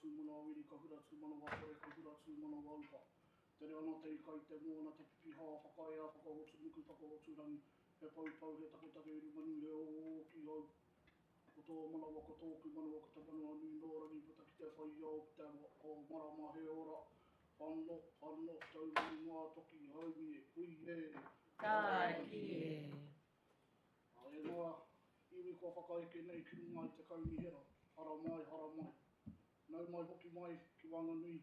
tū mana awiri, ka hura tū mana wapore, ka hura tū mana wauha. Te reo ana te ikai te mōna, te pipiha, whakaea, whakaotu nuku, whakaotu rangi, he paupau, he takotake uru manu, he o ki au. Ko tō mana waka tōku, mana waka te manu anu, nō rangi puta ki te whai au, ki te o marama he ora. Whanno, whanno, tau manu ngā toki, haumi e, hui e. Tāki e. E noa, iwi kua whakaeke nei ki runga i te kauni hera. Hara mai, hara mai. Nau mai hoki mai ki Wanganui.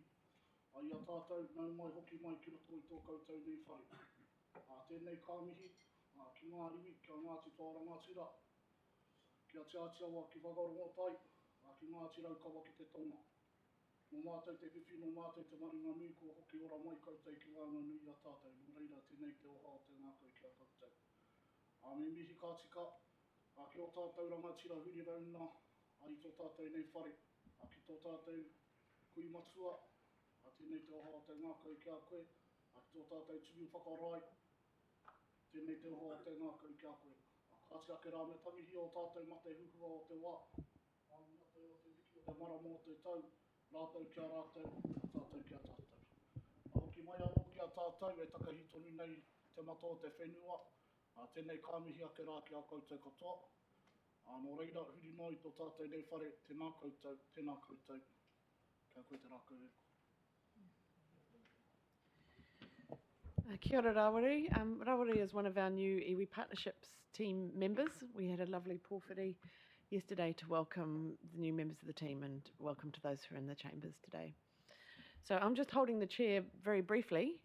A ia tātou, nau mai hoki mai ki roto i tō koutou nei whare. Tēnei kāmihi, ki ngā iwi, kia Ngāti Tōrangatira. Kia te atiawa ki Whakarongotai, ki Ngāti Raukawa ki te tonga. Nō mātou te whiwhi, nō mātou te maringa nui, ko hoki ora mai koutou ki Wanganui a tātou. Nō reira, tēnei te oha o te ngākau ki a koutou. Me mihi ka tika, ki o tātou rangatira huri rauna, i tō tātou nei whare, ki tō tātou kui matua, tēnei te oha o te ngākau ki a koe, ki tō tātou tumi whakarai, tēnei te oha o te ngākau ki a koe. Ka tika ke rā me tangihi o tātou mate huhua o te wā, mate o te wiki o te marama o te tau, rātou ki a rātou, tātou ki a tātou. Hoki mai anō ki a tātou, e takahi tonu nei te mata o te whenua, tēnei kāmihi ake rā ki a koutou katoa. Nō reira, huri mai tō tātou nei whare, tēnā koutou, kia koe te rākau e. Kia ora Rawiri. Rawiri is one of our new iwi partnerships team members. We had a lovely pōwhiri yesterday to welcome the new members of the team and welcome to those who are in the chambers today. So I'm just holding the chair very briefly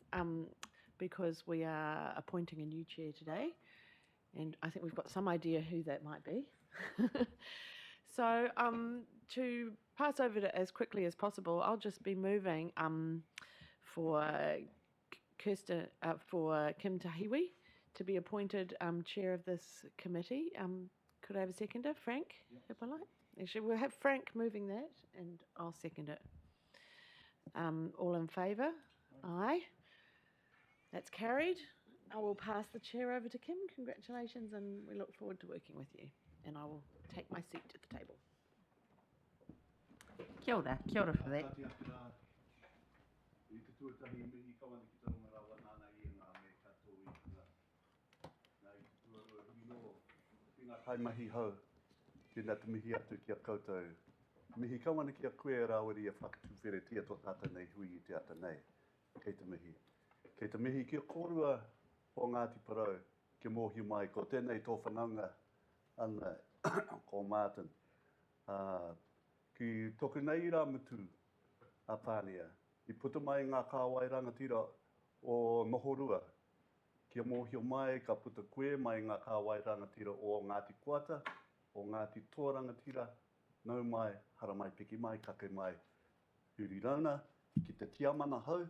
because we are appointing a new chair today and I think we've got some idea who that might be. So to pass over to as quickly as possible, I'll just be moving for Kim Tahiwi to be appointed chair of this committee. Could I have a seconder? Frank, if I like. Actually, we'll have Frank moving that and I'll second it. All in favour? Aye. That's carried. I will pass the chair over to Kim. Congratulations, and we look forward to working with you. And I will take my seat at the table. Kia ora for that. I te tuatahi mihi kawana ki te ronga rawa nāna i ngā me katoa i ngā. Nā i te tuarua hino, whina kai mahi hau, tēnā te mihi atu ki a koutou. Mihi kawana ki a koe Rawiri e whakatuwhere tia tō tātou nei hui i te ata nei. Kei te mihi. Kei te mihi ki a kōrua o Ngāti Parau, ki mōhi mai, ko tēnei tō whananga ana ko Martin. Ki toku nei rā mutu a Pānia. I puta mai ngā kāwai rangatira o Nohorua. Kia mōhio mai, ka puta koe mai ngā kāwai rangatira o Ngāti Kuata, o Ngāti Tōrangatira, nau mai, hara mai, piki mai, kake mai. Huri rauna, ki te tiamana hau,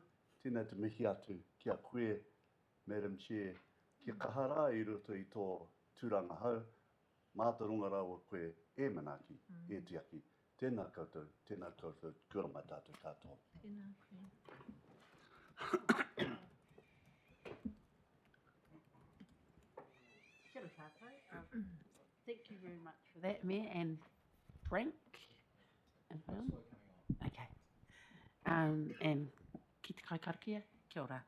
tēnā te mihi atu ki a koe, Madam Chair, ki kahara i roto i tō tūranga hau, mātaronga rawa koe e manaki, e tiaki. Tēnā koutou, kia ora mai tātou katoa. Tēnā koe. Kia ora tātou. Thank you very much for that, Mayor and Frank. And okay. And ki te kai karakia, kia ora.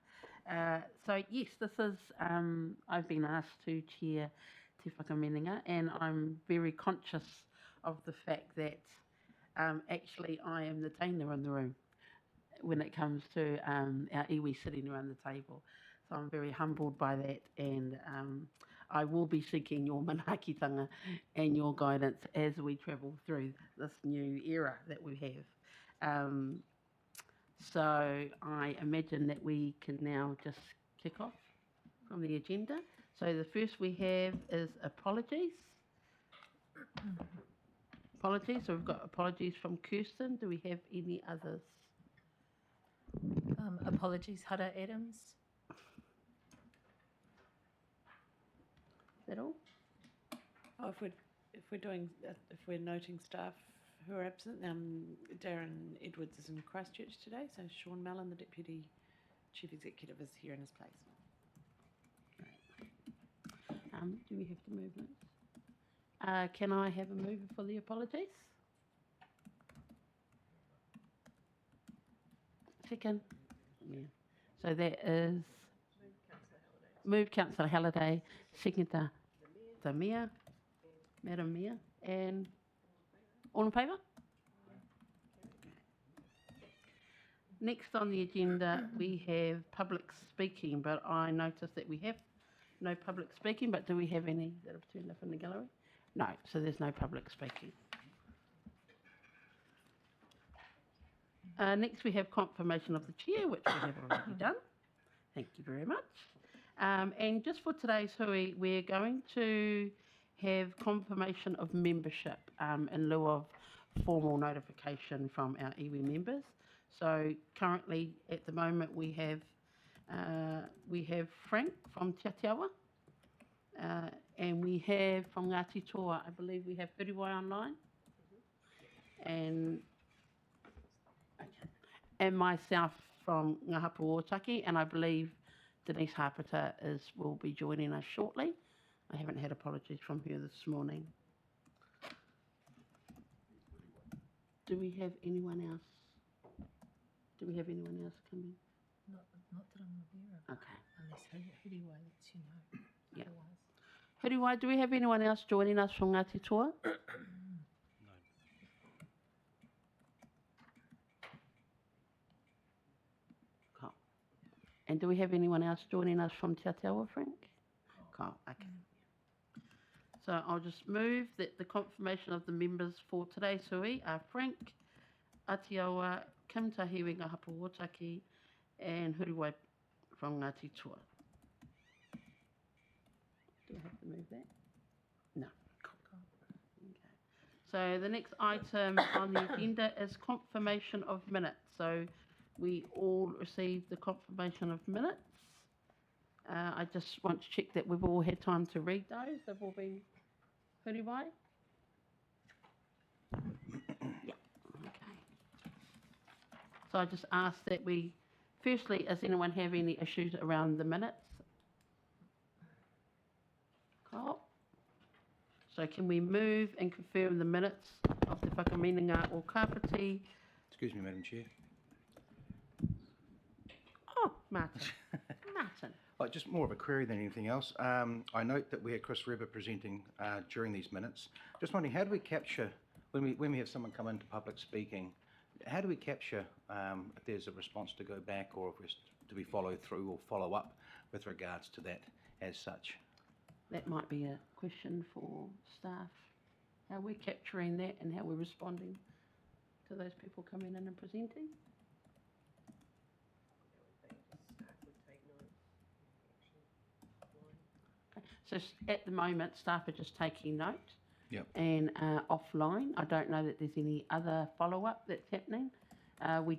So yes, this is, I've been asked to chair Te Whakaminenga, and I'm very conscious of the fact that actually I am the tainer in the room when it comes to our iwi sitting around the table. So I'm very humbled by that, and I will be seeking your manaakitanga and your guidance as we travel through this new era that we have. So I imagine that we can now just kick off from the agenda. So the first we have is apologies. Apologies, so we've got apologies from Kirsten. Do we have any others? Apologies, Hara Adams. Is that all? Oh, if we're noting staff who are absent, Darren Edwards is in Christchurch today, so Sean Mallon, the Deputy Chief Executive, is here in his place. Right. Do we have to move this? Can I have a mover for the apologies? Second? Yeah. So that is moved Councillor Halliday, seconder the Mayor, Madam Mayor, and all in favour? Next on the agenda, we have public speaking, but I noticed that we have no public speaking, but do we have any that have turned up in the gallery? No, so there's no public speaking. Next, we have confirmation of the chair, which we have already done. Thank you very much. And just for today's hui, we're going to have confirmation of membership in lieu of formal notification from our iwi members. So currently, at the moment, we have Frank from Te Atiawa, and we have from Ngāti Toa, I believe we have Whiriwai online, and myself from Ngā Hapa Ōtaki, and I believe Denise Harpiter will be joining us shortly. I haven't had apologies from her this morning. Do we have anyone else? Do we have anyone else coming? Not that I'm aware of. Okay. Unless Huriwai lets you know. Yeah. Otherwise. Huriwai, do we have anyone else joining us from Ngāti Toa? Cool. And do we have anyone else joining us from Te Atiawa, Frank? Cool, okay. So I'll just move that the confirmation of the members for today's hui are Frank, Atiawa, Kim Tahiwi Ngā Hapa Ōtaki, and Huriwai from Ngāti Toa. Do I have to move that? No. Cool. Okay. So the next item on the agenda is confirmation of minutes. So we all received the confirmation of minutes. I just want to check that we've all had time to read those. They've all been Huriwai? Yeah. Okay. So I just ask that we, firstly, does anyone have any issues around the minutes? Cool. So can we move and confirm the minutes of the Whakaminenga or Kāpiti? Excuse me, Madam Chair. Oh, Martin. Martin. Just more of a query than anything else. I note that we had Chris Webber presenting during these minutes. Just wondering, how do we capture, when we have someone come into public speaking, how do we capture if there's a response to go back, or if do we follow through or follow up with regards to that as such? That might be a question for staff. How we're capturing that and how we're responding to those people coming in and presenting. Okay. So at the moment, staff are just taking note. Yep. And offline, I don't know that there's any other follow-up that's happening. We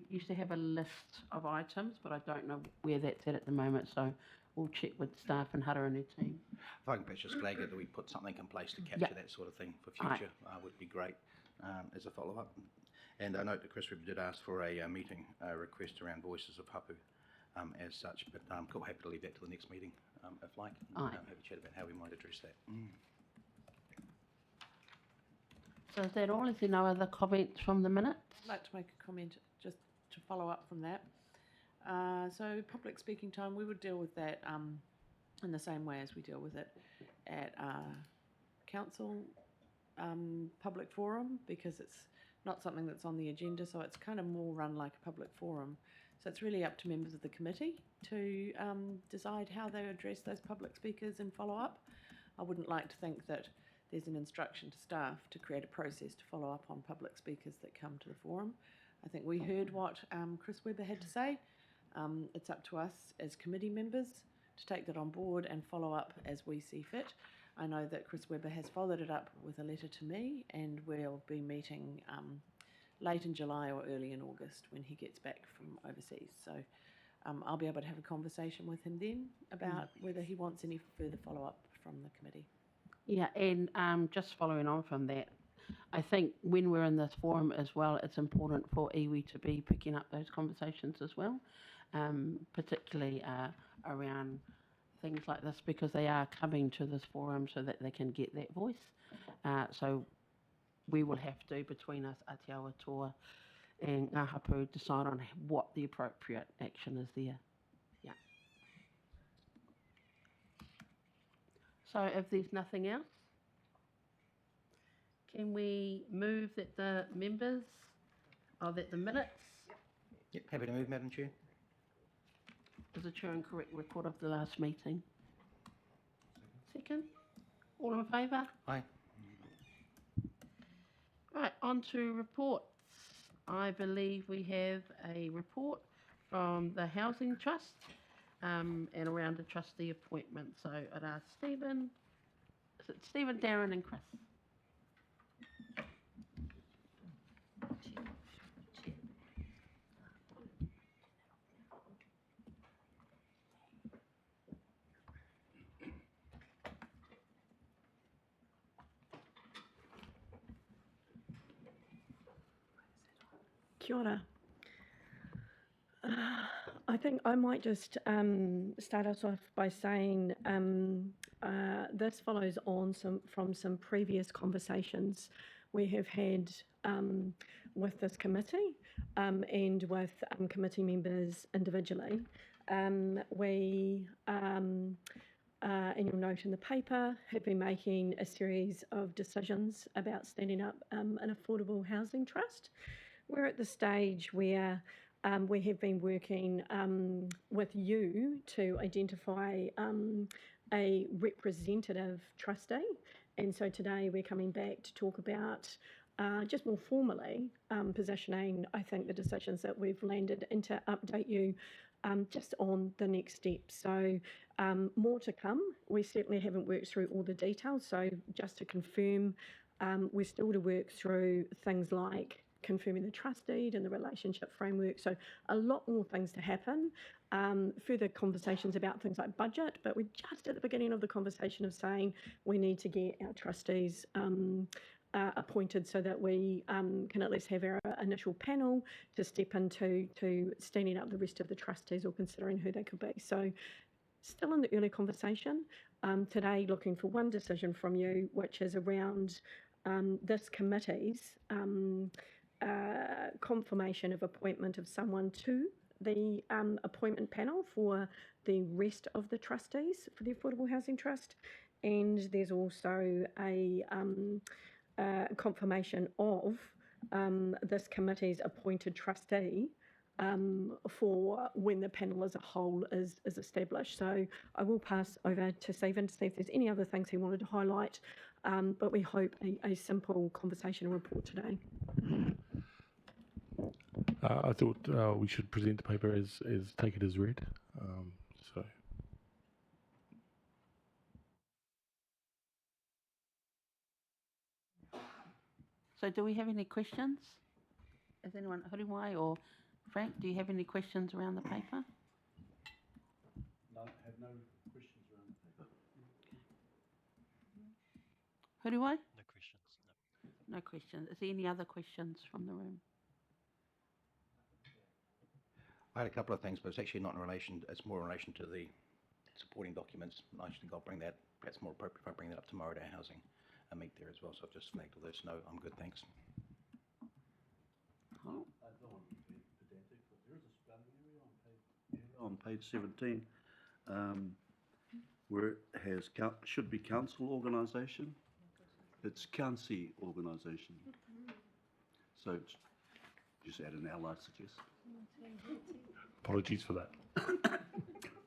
used to have a list of items, but I don't know where that's at the moment, so we'll check with staff and Hara and her team. If I can perhaps just flag it that we put something in place to capture that sort of thing for future, would be great as a follow-up. And I note that Chris Webber did ask for a meeting request around Voices of Hapu as such, but I'm quite happy to leave that to the next meeting, if like, and have a chat about how we might address that. So is that all? Is there no other comments from the minutes? I'd like to make a comment just to follow up from that. So public speaking time, we would deal with that in the same way as we deal with it at council public forum, because it's not something that's on the agenda, so it's kind of more run like a public forum. So it's really up to members of the committee to decide how they address those public speakers and follow up. I wouldn't like to think that there's an instruction to staff to create a process to follow up on public speakers that come to the forum. I think we heard what Chris Webber had to say. It's up to us as committee members to take that on board and follow up as we see fit. I know that Chris Webber has followed it up with a letter to me, and we'll be meeting late in July or early in August when he gets back from overseas. So I'll be able to have a conversation with him then about whether he wants any further follow-up from the committee. Yeah, and just following on from that, I think when we're in this forum as well, it's important for iwi to be picking up those conversations as well, particularly around things like this, because they are coming to this forum so that they can get that voice. So we will have to, between us, Ati Awatua and Ngā Hapu, decide on what the appropriate action is there. Yeah. So if there's nothing else, can we move that the members, or that the minutes, Yep, happy to move, Madam Chair. is a true and correct record of the last meeting? Second? All in favour? Aye. Right, on to reports. I believe we have a report from the Housing Trust and around the trustee appointment. So I'd ask Stephen, is it Stephen, Darren and Chris? Kia ora. I think I might just start us off by saying this follows on from some previous conversations we have had with this committee and with committee members individually. We, and you'll note in the paper, have been making a series of decisions about standing up an affordable housing trust. We're at the stage where we have been working with you to identify a representative trustee. And so today we're coming back to talk about just more formally positioning, I think, the decisions that we've landed and to update you just on the next steps. So more to come. We certainly haven't worked through all the details. So just to confirm, we're still to work through things like confirming the trust deed and the relationship framework. So a lot more things to happen. Further conversations about things like budget, but we're just at the beginning of the conversation of saying we need to get our trustees appointed so that we can at least have our initial panel to step into standing up the rest of the trustees or considering who they could be. So still in the early conversation. Today looking for one decision from you, which is around this committee's confirmation of appointment of someone to the appointment panel for the rest of the trustees for the Affordable Housing Trust. And there's also a confirmation of this committee's appointed trustee for when the panel as a whole is established. So I will pass over to Stephen to see if there's any other things he wanted to highlight, but we hope a simple conversation and report today. I thought we should present the paper as take it as read. So. So do we have any questions? Is anyone, Huriwai or Frank, do you have any questions around the paper? No, have no questions around the paper. Huriwai? No questions, no. No questions. Is there any other questions from the room? I had a couple of things, but it's actually not in relation, it's more in relation to the supporting documents. I think I'll bring that, perhaps more appropriate if I bring that up tomorrow to our housing and meet there as well. So I've just flagged all this. No, I'm good, thanks. Oh. I don't want to be pedantic, but there is a spelling area on page 17 where it has should be council organisation. It's council organisation. So just add an L, I suggest. Apologies for that.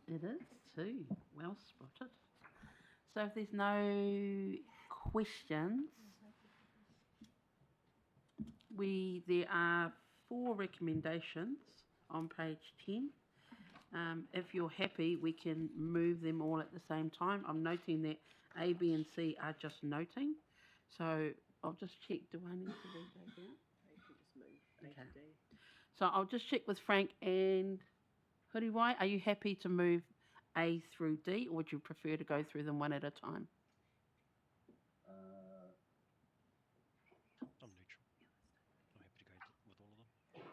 It is too. Well spotted. So if there's no questions, there are 4 recommendations on page 10. If you're happy, we can move them all at the same time. I'm noting that A, B and C are just noting. So I'll just check, do I need to read those out? Okay. So I'll just check with Frank and Huriwai. Are you happy to move A through D, or would you prefer to go through them one at a time? I'm neutral. I'm happy to go with all of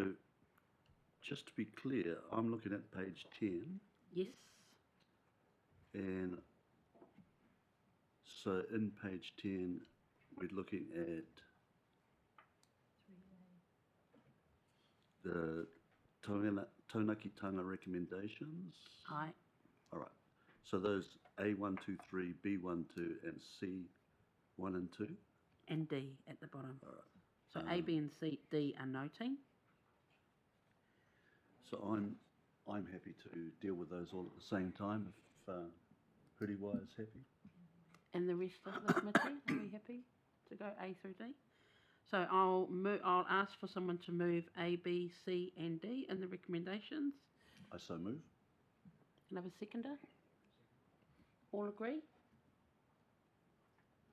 them. So just to be clear, I'm looking at page 10. Yes. And So in page 10, we're looking at the taunakitanga recommendations. Aye. All right. So those A1, 2, 3, B1, 2, and C1 and 2. And D at the bottom. All right. So A, B, and C, D are noting. So I'm happy to deal with those all at the same time if Huriwai is happy. And the rest of the committee, are we happy to go A through D? So I'll ask for someone to move A, B, C, and D in the recommendations. I so move. Can I have a seconder? All agree?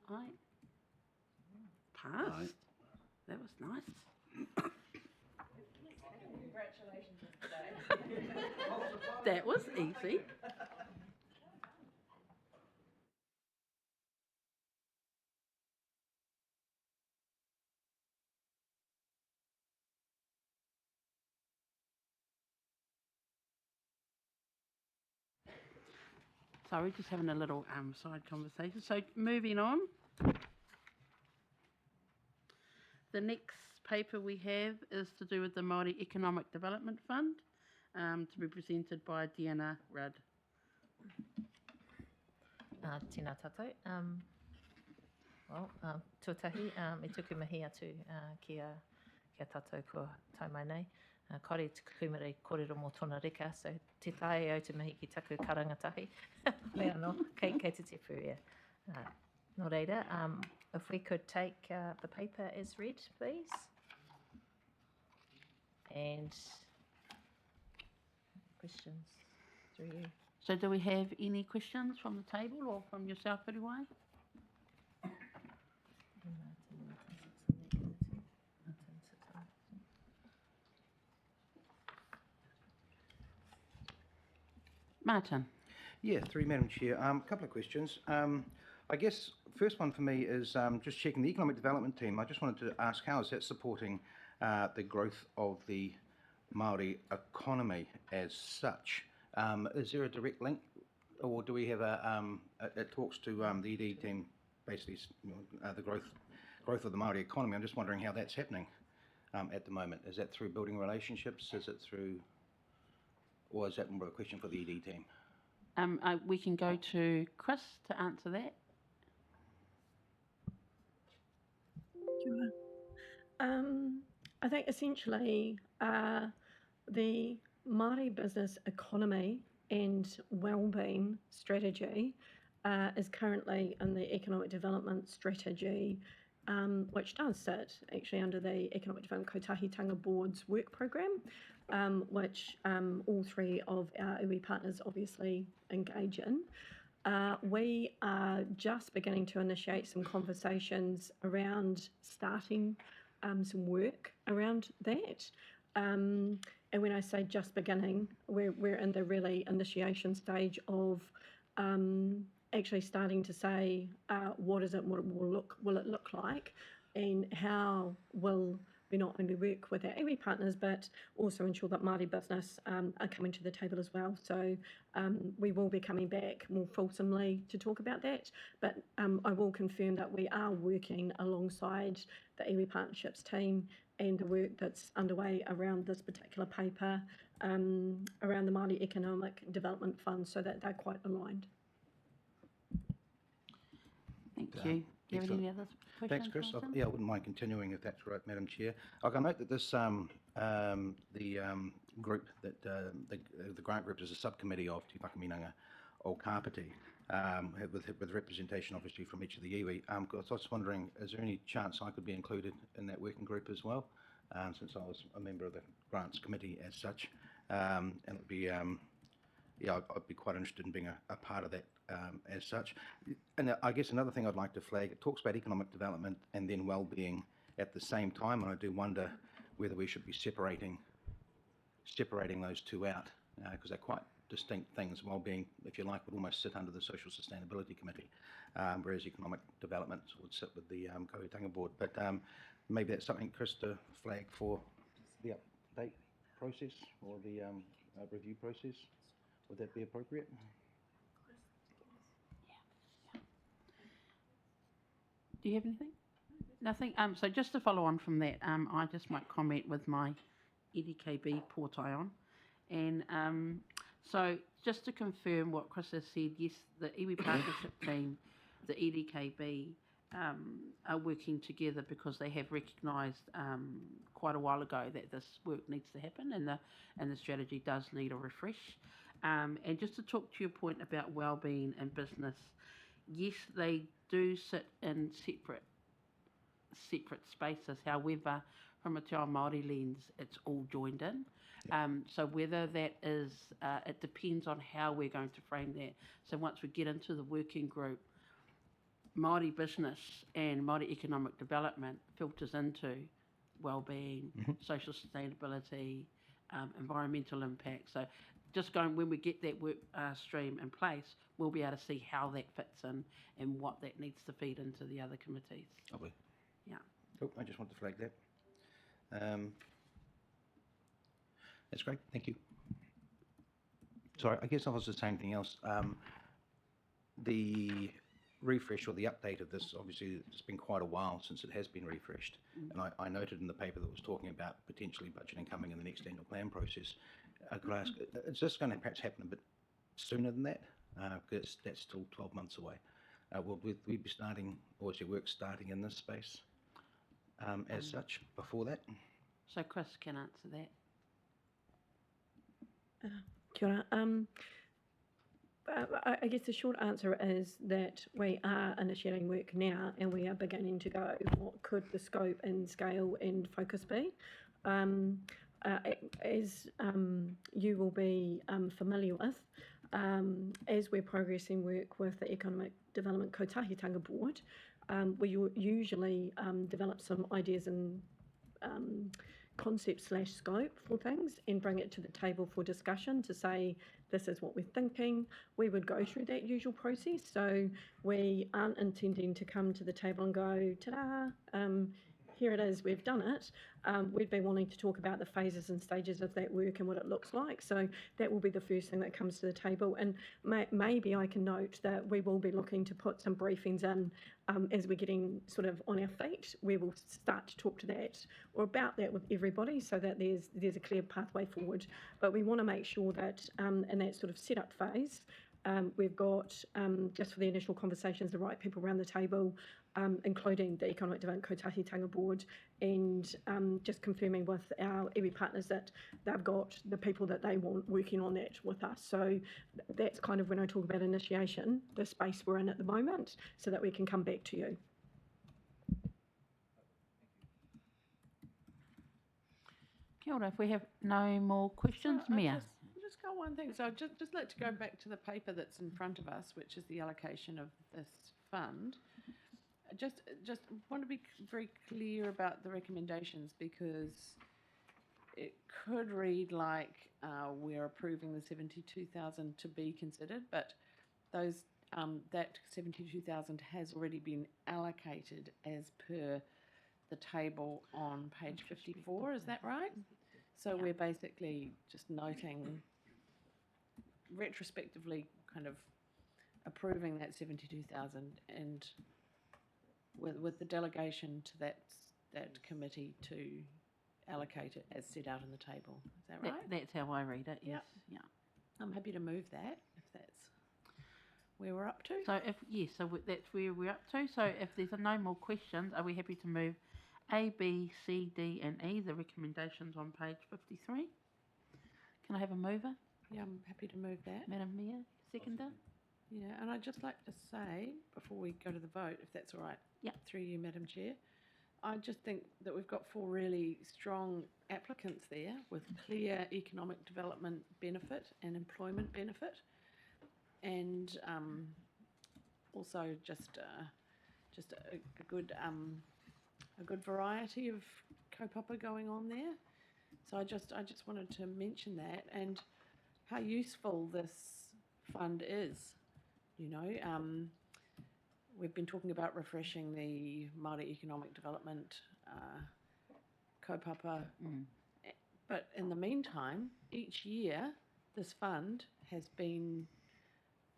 Aye. Passed. Aye. That was nice. Congratulations today. That was easy. Sorry, just having a little side conversation. So moving on. The next paper we have is to do with the Māori Economic Development Fund, to be presented by Deanna Rudd. Tēnā tātou. Tuatahi, e tuku mihi atu kia tātou ko tai mai nei. Kore tuku kumere kōrero mō tōna reka, so te tae au te mihi ki taku karangatahi. Lea no, kei te te pū, no reira, if we could take the paper as read, please. And questions through you. So do we have any questions from the table or from yourself, Huriwai? Martin. Yeah, through Madam Chair. A couple of questions. I guess first one for me is just checking the economic development team. I just wanted to ask, how is that supporting the growth of the Māori economy as such? Is there a direct link, or do we have it talks to the ED team, basically the growth of the Māori economy? I'm just wondering how that's happening at the moment. Is that through building relationships? Is it through, or is that more of a question for the ED team? We can go to Chris to answer that. I think essentially the Māori business economy and wellbeing strategy is currently in the economic development strategy, which does sit actually under the Economic Development Kotahitanga Board's work programme, which all three of our iwi partners obviously engage in. We are just beginning to initiate some conversations around starting some work around that. And when I say just beginning, we're in the really initiation stage of actually starting to say what is it, what it will it look like, and how will we not only work with our iwi partners but also ensure that Māori business are coming to the table as well. So we will be coming back more fulsomely to talk about that, but I will confirm that we are working alongside the iwi partnerships team and the work that's underway around this particular paper around the Māori Economic Development Fund, so that they're quite aligned. Thank you. Do you have any other questions? Thanks, Chris. Yeah, I wouldn't mind continuing if that's right, Madam Chair. I note that this group that the grant group is a subcommittee of Te Whakaminenga o Kāpiti, with representation obviously from each of the iwi. So I was wondering, is there any chance I could be included in that working group as well, since I was a member of the grants committee as such, and it'd be I'd be quite interested in being a part of that as such. And I guess another thing I'd like to flag, it talks about economic development and then well-being at the same time, and I do wonder whether we should be separating those two out, because they're quite distinct things. Well-being, if you like, would almost sit under the Social Sustainability Committee, whereas economic development would sit with the Kotahitanga Board. But maybe that's something, Chris, to flag for the update process or the review process. Would that be appropriate? Do you have anything? Nothing? So just to follow on from that, I just might comment with my EDKB pōtai on. And so just to confirm what Chris has said, yes, the iwi partnership team, the EDKB, are working together because they have recognised quite a while ago that this work needs to happen and the strategy does need a refresh. And just to talk to your point about wellbeing and business, yes, they do sit in separate spaces. However, from a Te Ao Māori lens, it's all joined in. So whether that is, it depends on how we're going to frame that. So once we get into the working group, Māori business and Māori economic development filters into wellbeing, social sustainability, environmental impact. So just going, when we get that work stream in place, we'll be able to see how that fits in and what that needs to feed into the other committees. Lovely. Yeah. Cool. I just want to flag that. That's great. Thank you. Sorry, I guess I was just saying anything else. The refresh or the update of this, obviously, it's been quite a while since it has been refreshed. And I noted in the paper that was talking about potentially budgeting coming in the next annual plan process. Could I ask, is this going to perhaps happen a bit sooner than that? Because that's still 12 months away. Will we be starting, or is your work starting in this space as such before that? So Chris can answer that. Kia ora. I guess the short answer is that we are initiating work now and we are beginning to go, what could the scope and scale and focus be? As you will be familiar with, as we're progressing work with the Economic Development Kotahitanga Board, we usually develop some ideas and concept/scope for things and bring it to the table for discussion to say, this is what we're thinking. We would go through that usual process. So we aren't intending to come to the table and go, ta-da, here it is, we've done it. We'd be wanting to talk about the phases and stages of that work and what it looks like. So that will be the first thing that comes to the table. And maybe I can note that we will be looking to put some briefings in as we're getting sort of on our feet. We will start to talk to that or about that with everybody so that there's a clear pathway forward. But we want to make sure that in that sort of setup phase, we've got, just for the initial conversations, the right people around the table, including the Economic Development Kotahitanga Board, and just confirming with our iwi partners that they've got the people that they want working on that with us. So that's kind of when I talk about initiation, the space we're in at the moment, so that we can come back to you. Kia ora, if we have no more questions, Mia. Just got one thing. So I'd just like to go back to the paper that's in front of us, which is the allocation of this fund. Just want to be very clear about the recommendations, because it could read like we're approving the 72,000 to be considered, but those that 72,000 has already been allocated as per the table on page 54. Is that right? So we're basically just noting retrospectively, kind of approving that 72,000 and with the delegation to that committee to allocate it as set out in the table. Is that right? That's how I read it, yes. Yeah. I'm happy to move that if that's where we're up to. So that's where we're up to. So if there's no more questions, are we happy to move A, B, C, D and E, the recommendations on page 53? Can I have a mover? Yeah, I'm happy to move that. Madam Mayor, seconder? Yeah, and I'd just like to say, before we go to the vote, if that's all right, through you, Madam Chair, I just think that we've got 4 really strong applicants there with clear economic development benefit and employment benefit, and also just a good variety of kaupapa going on there. So I just wanted to mention that and how useful this fund is. You know, we've been talking about refreshing the Māori economic development kaupapa, but in the meantime, each year this fund has been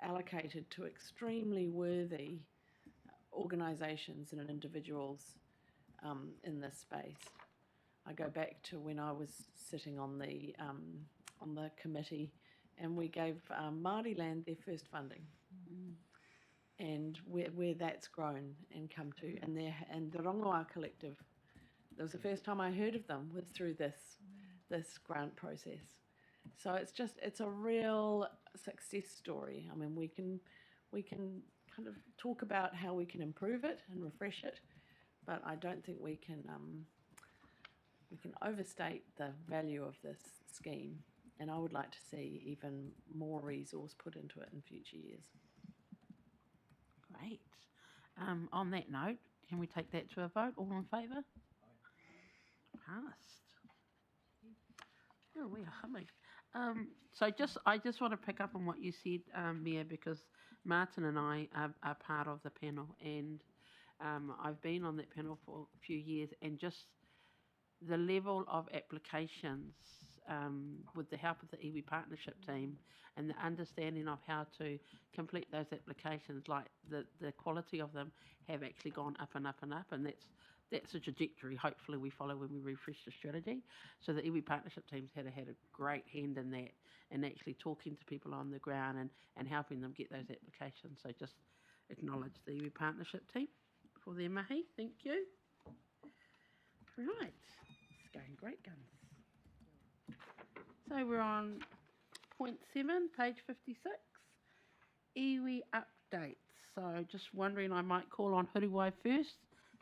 allocated to extremely worthy organisations and individuals in this space. I go back to when I was sitting on the committee, and we gave Māori land their first funding, and where that's grown and come to, and the Rongoā Collective. That was the first time I heard of them, was through this grant process. So it's a real success story. I mean, we can kind of talk about how we can improve it and refresh it, but I don't think we can overstate the value of this scheme. And I would like to see even more resource put into it in future years. Great. On that note, can we take that to a vote? All in favour? Passed. Oh, we are humming. So I just want to pick up on what you said, Mia, because Martin and I are part of the panel, and I've been on that panel for a few years, and just the level of applications with the help of the iwi partnership team and the understanding of how to complete those applications, like the quality of them have actually gone up and up and up, and that's a trajectory hopefully we follow when we refresh the strategy. So the iwi partnership teams had a great hand in that, and actually talking to people on the ground and helping them get those applications. So just acknowledge the iwi partnership team for their mahi. Thank you. Right, it's going great guns. So we're on point 7, page 56, iwi updates. So just wondering, I might call on Huriwai first,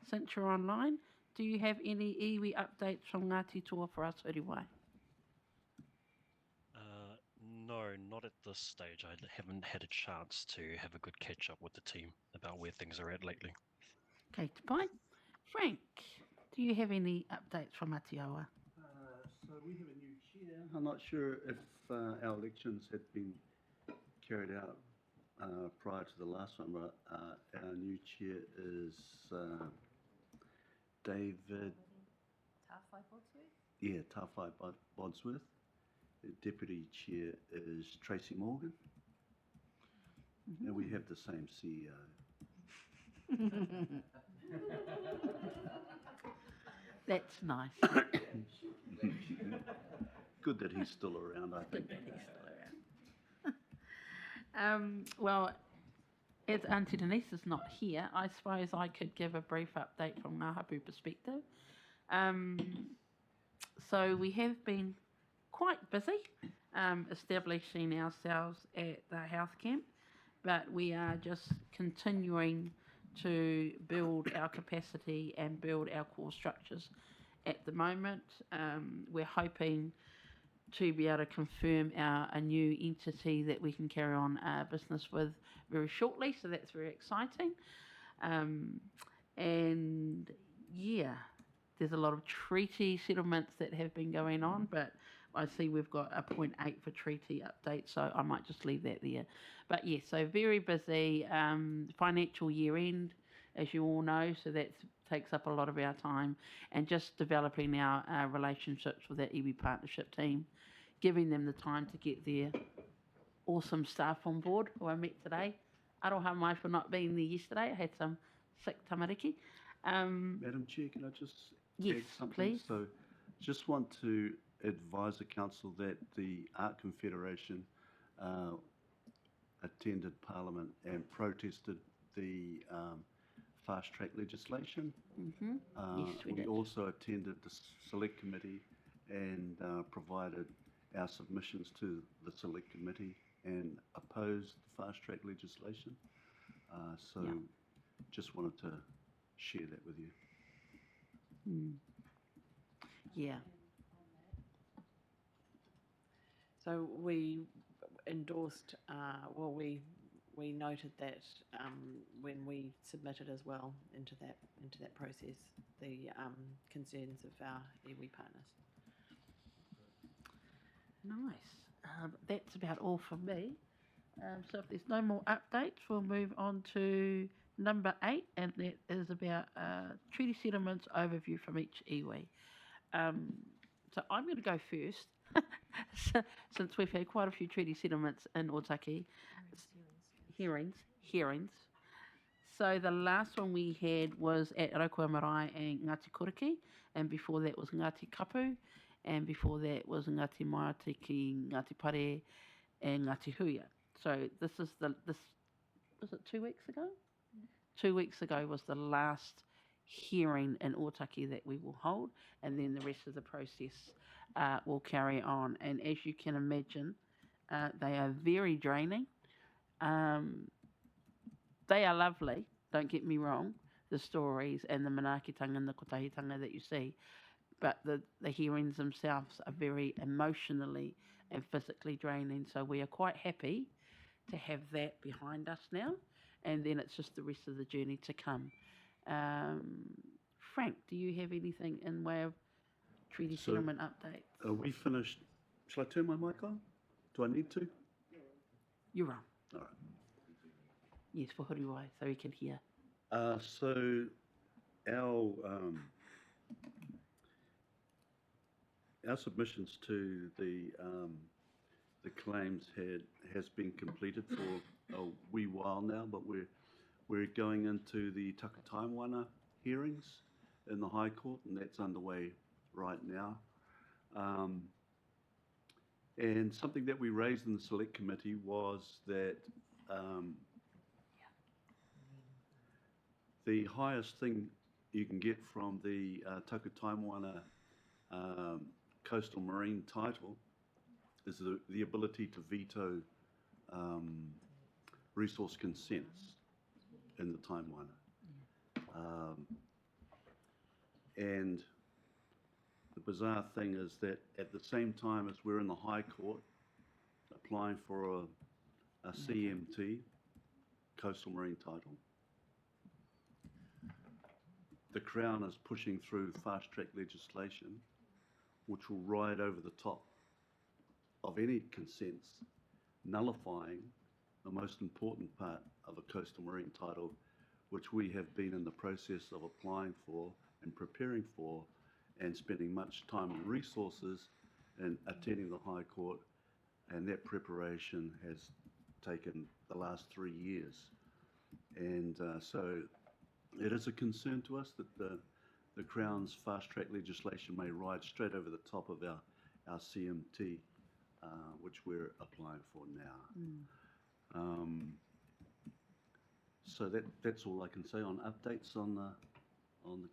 since you're online. Do you have any iwi updates from Ngāti Toa for us, Huriwai? No, not at this stage. I haven't had a chance to have a good catch up with the team about where things are at lately. Okay, bye. Frank, do you have any updates from Aotearoa? So we have a new chair. I'm not sure if our elections had been carried out prior to the last one, but our new chair is David. Tāwhai Bodsworth? Yeah, Tāwhai Bodsworth. The deputy chair is Tracy Morgan. And we have the same CEO. That's nice. Good that he's still around, I think. Good that he's still around. Well, as Auntie Denise is not here, I suppose I could give a brief update from Ngāhapu perspective. So we have been quite busy establishing ourselves at the health camp, but we are just continuing to build our capacity and build our core structures at the moment. We're hoping to be able to confirm a new entity that we can carry on our business with very shortly, so that's very exciting. And yeah, there's a lot of treaty settlements that have been going on, but I see we've got a 0.8 for treaty update, so I might just leave that there. But yes, so very busy, financial year end, as you all know, so that takes up a lot of our time, and just developing our relationships with our iwi partnership team, giving them the time to get their awesome staff on board who I met today. Aroha mai for not being there yesterday. I had some sick tamariki. Madam Chair, can I just add something? Please. So just want to advise the council that the Art Confederation attended Parliament and protested the fast track legislation. Yes, we did. Also attended the select committee and provided our submissions to the select committee and opposed the fast track legislation. So just wanted to share that with you. Yeah. So we endorsed, we noted that when we submitted as well into that process, the concerns of our iwi partners. Nice. That's about all from me. So if there's no more updates, we'll move on to number 8, and that is about treaty settlements overview from each iwi. So I'm going to go first, since we've had quite a few treaty settlements in Otaki. Hearings. So the last one we had was at Raukua Marae and Ngāti Koriki, and before that was Ngāti Kapu, and before that was Ngāti Maiatiki, Ngāti Pare, and Ngāti Huia. So this was it 2 weeks ago? 2 weeks ago was the last hearing in Otaki that we will hold, and then the rest of the process will carry on. And as you can imagine, they are very draining. They are lovely, don't get me wrong, the stories and the manaakitanga and the kotahitanga that you see, but the hearings themselves are very emotionally and physically draining. So we are quite happy to have that behind us now, and then it's just the rest of the journey to come. Frank, do you have anything in way of treaty settlement updates? We finished. Shall I turn my mic on? Do I need to? You're on. All right. Yes, for Huriwai, so we can hear. So our submissions to the claims has been completed for a wee while now, but we're going into the Takataiwana hearings in the High Court, and that's underway right now. And something that we raised in the Select Committee was that the highest thing you can get from the Takataiwana coastal marine title is the ability to veto resource consents in the Taimwana. And the bizarre thing is that at the same time as we're in the High Court applying for a CMT, coastal marine title, the Crown is pushing through fast-track legislation which will ride over the top of any consents, nullifying the most important part of a coastal marine title, which we have been in the process of applying for and preparing for and spending much time and resources in attending the High Court, and that preparation has taken the last 3 years. And so it is a concern to us that the Crown's fast-track legislation may ride straight over the top of our CMT, which we're applying for now. So that's all I can say on updates on the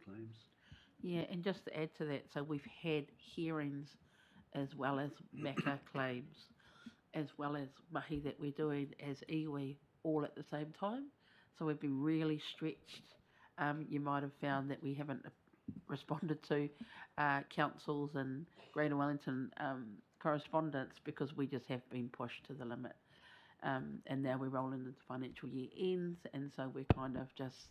claims. Yeah, and just to add to that, so we've had hearings as well as MACA claims, as well as mahi that we're doing as iwi all at the same time. So we've been really stretched. You might have found that we haven't responded to councils and Greater Wellington correspondence because we just have been pushed to the limit. And now we're rolling into financial year ends, and so we're kind of just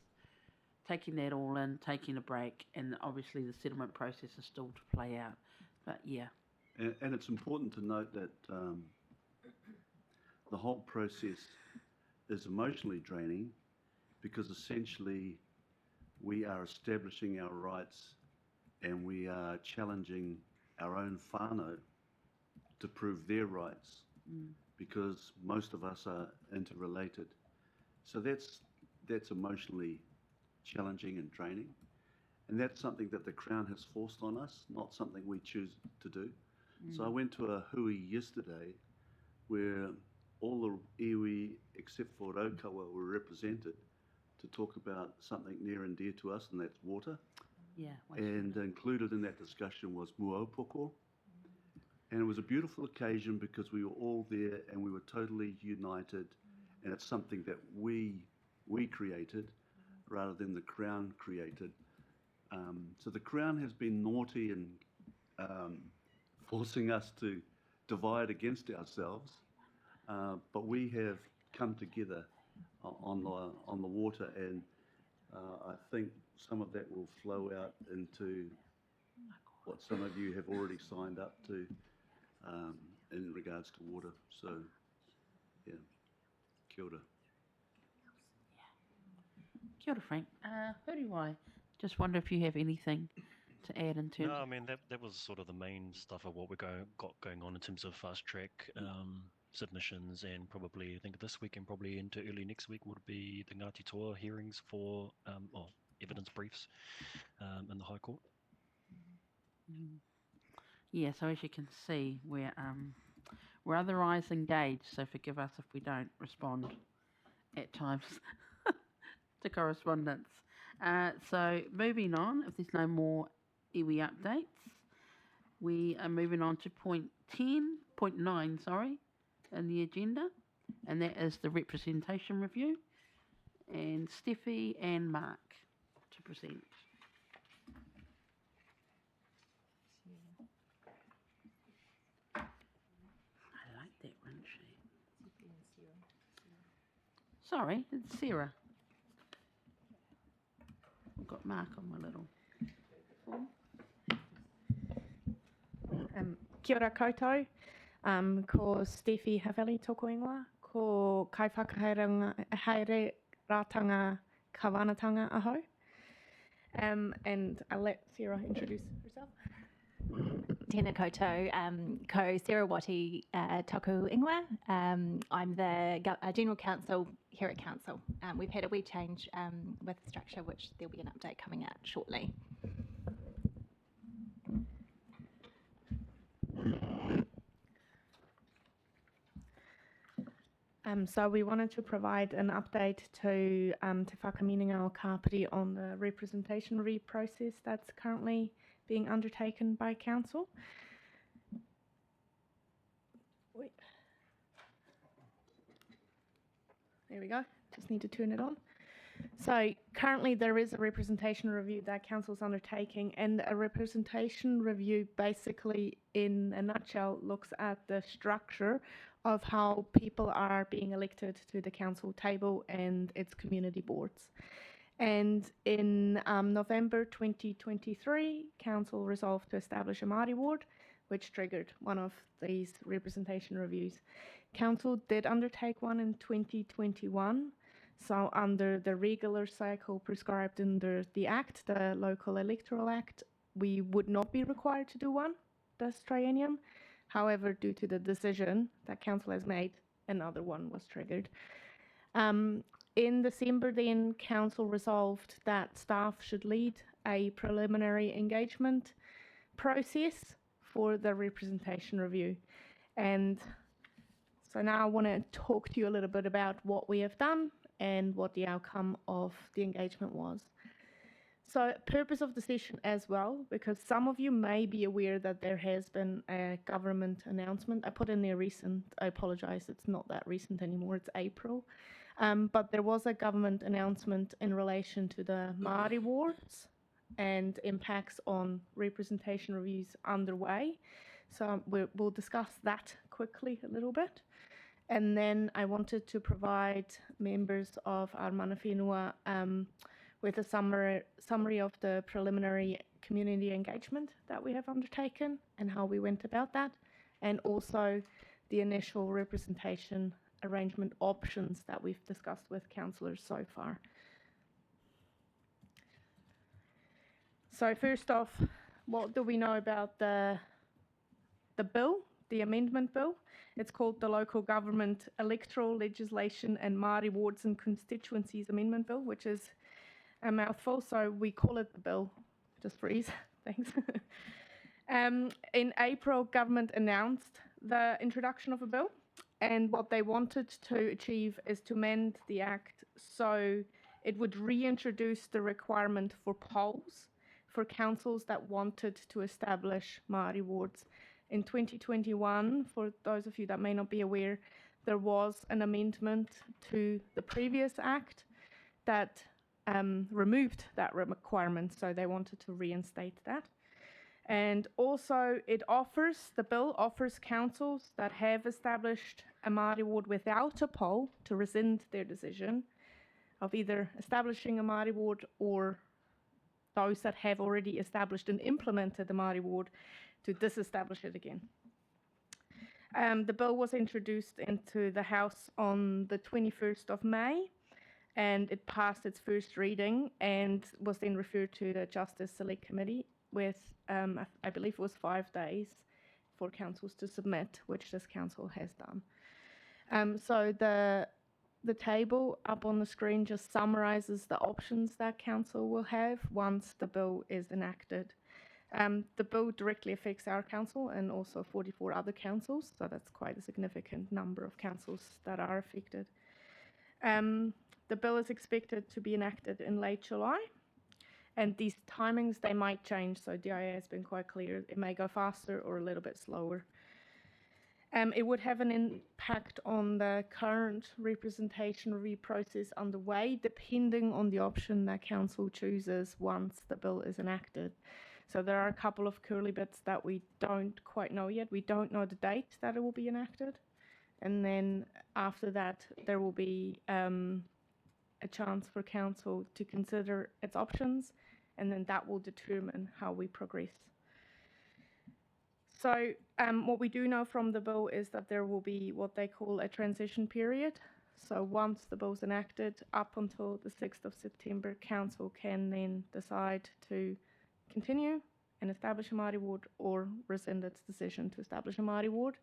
taking that all in, taking a break, and obviously the settlement process is still to play out. But yeah. And it's important to note that the whole process is emotionally draining because essentially we are establishing our rights and we are challenging our own whānau to prove their rights because most of us are interrelated. So that's emotionally challenging and draining. And that's something that the Crown has forced on us, not something we choose to do. So I went to a hui yesterday where all the iwi except for Raukawa were represented to talk about something near and dear to us, and that's water. Yeah. And included in that discussion was muaupoko. And it was a beautiful occasion because we were all there and we were totally united, and it's something that we created rather than the Crown created. So the Crown has been naughty and forcing us to divide against ourselves, but we have come together on the water, and I think some of that will flow out into what some of you have already signed up to in regards to water. So, yeah, kia ora. Kia ora, Frank. Huriwai, just wonder if you have anything to add in terms No, I mean, that was sort of the main stuff of what got going on in terms of fast track submissions, and probably I think this week and probably into early next week would be the Ngāti Toa hearings for or evidence briefs in the High Court. Yeah, so as you can see, we're otherwise engaged, so forgive us if we don't respond at times to correspondence. So moving on, if there's no more iwi updates, we are moving on to point 9, in the agenda, and that is the representation review, and Steffi and Mark to present. I like that one, Sorry, it's Sarah. I've got Mark on my little form. Kia ora koutou, ko Steffi Haveli tōku ingoa, ko kai whakahaere rātanga kawanatanga aho. And I'll let Sarah introduce herself. Tēnā koutou, ko Sarah Wati tōku ingoa. I'm the General Counsel here at Council. We've had a wee change with the structure, which there'll be an update coming out shortly. So we wanted to provide an update to Te Whakaminenga o Kāpiti on the representation review process that's currently being undertaken by Council. Wait. There we go, just need to turn it on. So currently there is a representation review that Council's undertaking, and a representation review basically in a nutshell looks at the structure of how people are being elected to the council table and its community boards. And in November 2023, Council resolved to establish a Māori ward, which triggered one of these representation reviews. Council did undertake one in 2021, so under the regular cycle prescribed under the Act, the Local Electoral Act, we would not be required to do one this triennium. However, due to the decision that Council has made, another one was triggered. In December then, Council resolved that staff should lead a preliminary engagement process for the representation review. And so now I want to talk to you a little bit about what we have done and what the outcome of the engagement was. So, purpose of the session as well, because some of you may be aware that there has been a government announcement. I put in there recent, I apologise, it's not that recent anymore, it's April. But there was a government announcement in relation to the Māori wards and impacts on representation reviews underway. So we'll discuss that quickly a little bit. And then I wanted to provide members of our mana whenua with a summary of the preliminary community engagement that we have undertaken and how we went about that, and also the initial representation arrangement options that we've discussed with councillors so far. So first off, what do we know about the bill, the amendment bill? It's called the Local Government Electoral Legislation and Māori Wards and Constituencies Amendment Bill, which is a mouthful, so we call it the bill. Just freeze, thanks. In April, government announced the introduction of a bill, and what they wanted to achieve is to amend the Act so it would reintroduce the requirement for polls for councils that wanted to establish Māori wards. In 2021, for those of you that may not be aware, there was an amendment to the previous Act that removed that requirement, so they wanted to reinstate that. And also the bill offers councils that have established a Māori ward without a poll to rescind their decision of either establishing a Māori ward, or those that have already established and implemented the Māori ward to disestablish it again. The bill was introduced into the House on the 21st of May, and it passed its first reading and was then referred to the Justice Select Committee with, I believe it was 5 days for councils to submit, which this council has done. So the table up on the screen just summarises the options that council will have once the bill is enacted. The bill directly affects our council and also 44 other councils, so that's quite a significant number of councils that are affected. The bill is expected to be enacted in late July, and these timings, they might change, so DIA has been quite clear. It may go faster or a little bit slower. It would have an impact on the current representation review process underway, depending on the option that council chooses once the bill is enacted. So there are a couple of curly bits that we don't quite know yet. We don't know the date that it will be enacted. And then after that, there will be a chance for council to consider its options, and then that will determine how we progress. So what we do know from the bill is that there will be what they call a transition period. So once the bill's enacted, up until the 6th of September, council can then decide to continue and establish a Māori ward or rescind its decision to establish a Māori ward.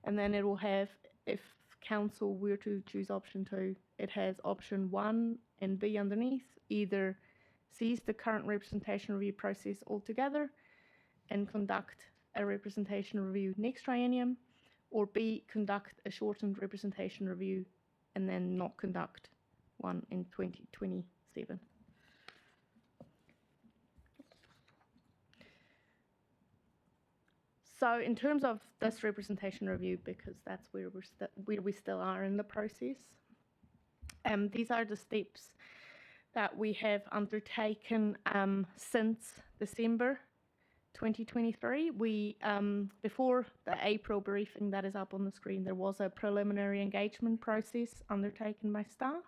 And then it will have, if council were to choose option 2, it has option 1 and B underneath, either cease the current representation review process altogether and conduct a representation review next triennium, or B, conduct a shortened representation review and then not conduct one in 2027. So in terms of this representation review, because that's where we still are in the process, these are the steps that we have undertaken since December 2023. We, before the April briefing that is up on the screen, there was a preliminary engagement process undertaken by staff.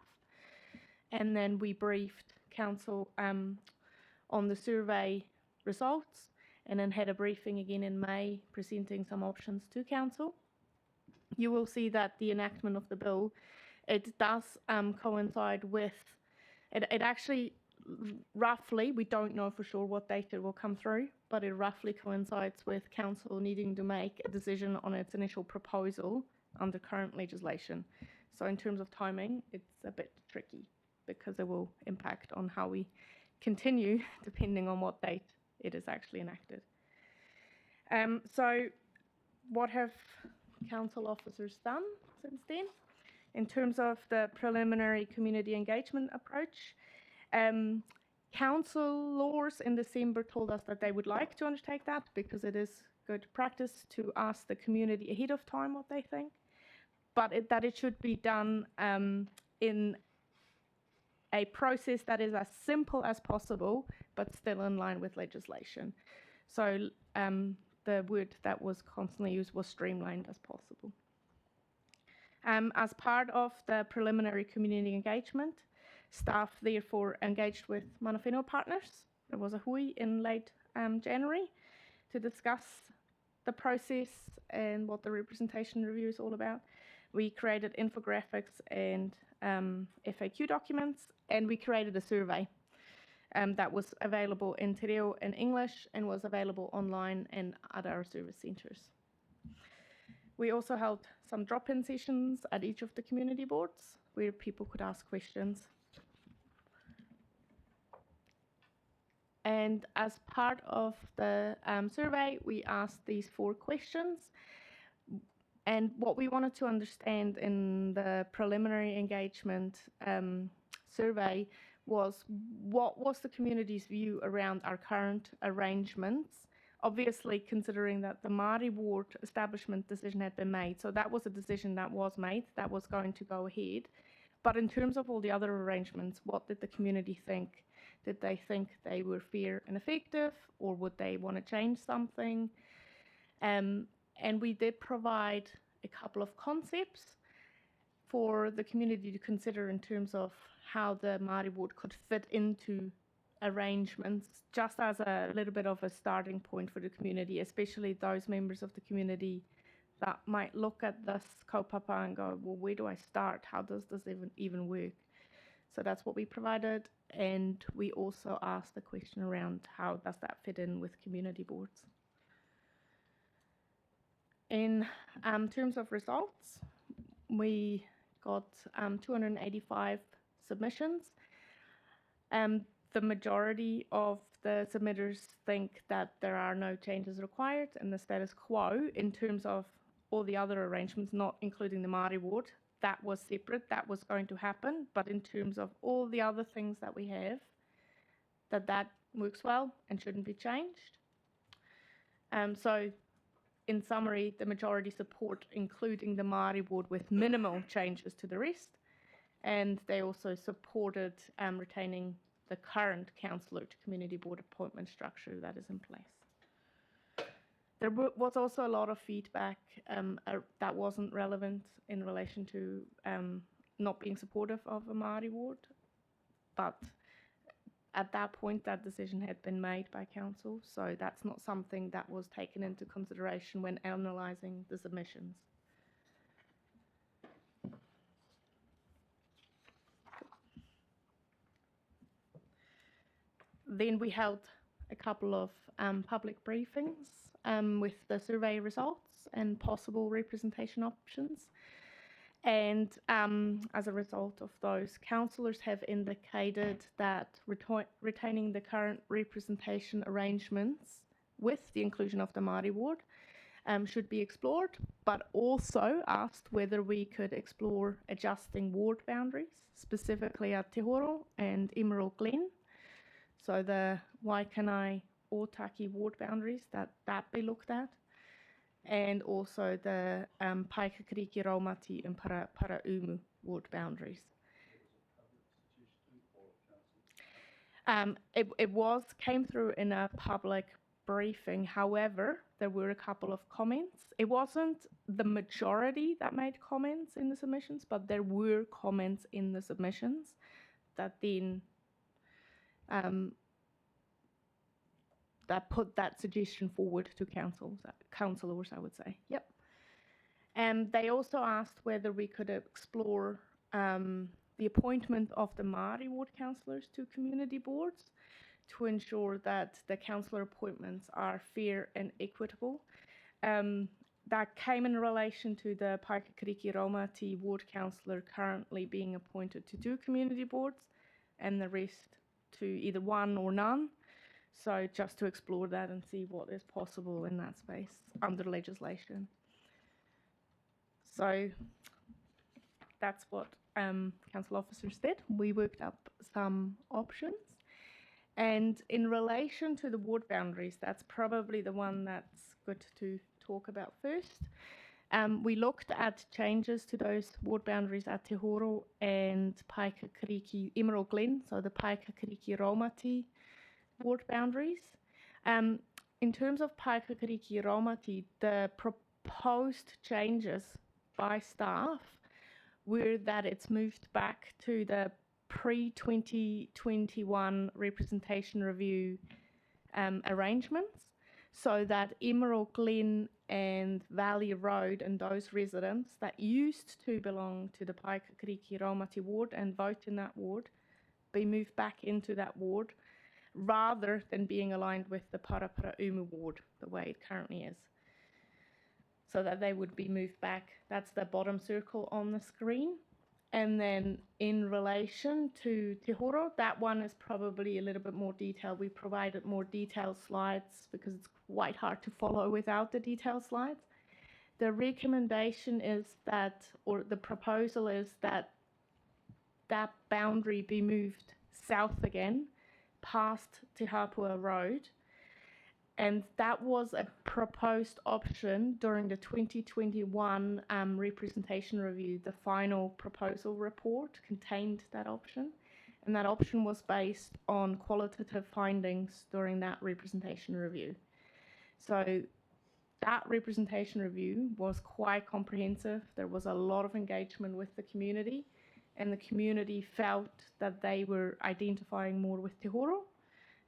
And then we briefed council on the survey results, and then had a briefing again in May presenting some options to council. You will see that the enactment of the bill, it does coincide with, it actually roughly, we don't know for sure what date it will come through, but it roughly coincides with council needing to make a decision on its initial proposal under current legislation. So in terms of timing, it's a bit tricky because it will impact on how we continue depending on what date it is actually enacted. So what have council officers done since then? In terms of the preliminary community engagement approach, councillors in December told us that they would like to undertake that because it is good practice to ask the community ahead of time what they think, but that it should be done in a process that is as simple as possible, but still in line with legislation. So the word that was constantly used was streamlined as possible. As part of the preliminary community engagement, staff therefore engaged with mana whenua partners. There was a hui in late January to discuss the process and what the representation review is all about. We created infographics and FAQ documents, and we created a survey that was available in te reo in English and was available online and at our service centres. We also held some drop-in sessions at each of the community boards where people could ask questions. And as part of the survey, we asked these 4 questions. And what we wanted to understand in the preliminary engagement survey was what was the community's view around our current arrangements, obviously considering that the Māori ward establishment decision had been made. So that was a decision that was made, that was going to go ahead. But in terms of all the other arrangements, what did the community think? Did they think they were fair and effective, or would they want to change something? And we did provide a couple of concepts for the community to consider in terms of how the Māori ward could fit into arrangements, just as a little bit of a starting point for the community, especially those members of the community that might look at this kaupapa and go, well, where do I start? How does this even work? So that's what we provided. And we also asked the question around how does that fit in with community boards. In terms of results, we got 285 submissions. The majority of the submitters think that there are no changes required and the status quo in terms of all the other arrangements, not including the Māori ward, that was separate, that was going to happen, but in terms of all the other things that we have, that works well and shouldn't be changed. So in summary, the majority support including the Māori ward with minimal changes to the rest, and they also supported retaining the current councillor to community board appointment structure that is in place. There was also a lot of feedback that wasn't relevant in relation to not being supportive of a Māori ward, but at that point that decision had been made by council, so that's not something that was taken into consideration when analysing the submissions. Then we held a couple of public briefings with the survey results and possible representation options. And as a result of those, councillors have indicated that retaining the current representation arrangements with the inclusion of the Māori ward should be explored, but also asked whether we could explore adjusting ward boundaries, specifically at Te Horo and Emerald Glen. So the Waikanai Ōtaki ward boundaries, that be looked at, and also the Paikakariki Raumati and Paraumu ward boundaries. It came through in a public briefing, however, there were a couple of comments. It wasn't the majority that made comments in the submissions, but there were comments in the submissions that then that put that suggestion forward to councillors, I would say. Yep. And they also asked whether we could explore the appointment of the Māori ward councillors to community boards to ensure that the councillor appointments are fair and equitable. That came in relation to the Paikakariki Raumati ward councillor currently being appointed to 2 community boards and the rest to either 1 or none. So just to explore that and see what is possible in that space under legislation. So that's what council officers did. We worked up some options. And in relation to the ward boundaries, that's probably the one that's good to talk about first. We looked at changes to those ward boundaries at Te Horo and Paikakariki Emerald Glen, so the Paikakariki Raumati ward boundaries. In terms of Paikakariki Raumati, the proposed changes by staff were that it's moved back to the pre-2021 representation review arrangements, so that Emerald Glen and Valley Road and those residents that used to belong to the Paikakariki Raumati ward and vote in that ward be moved back into that ward, rather than being aligned with the Paraumu ward the way it currently is. So that they would be moved back. That's the bottom circle on the screen. And then in relation to Te Horo, that one is probably a little bit more detailed. We provided more detailed slides because it's quite hard to follow without the detailed slides. The recommendation is that, or the proposal is that that boundary be moved south again, past Te Hapua Road, and that was a proposed option during the 2021 representation review. The final proposal report contained that option, and that option was based on qualitative findings during that representation review. So that representation review was quite comprehensive. There was a lot of engagement with the community, and the community felt that they were identifying more with Te Horo,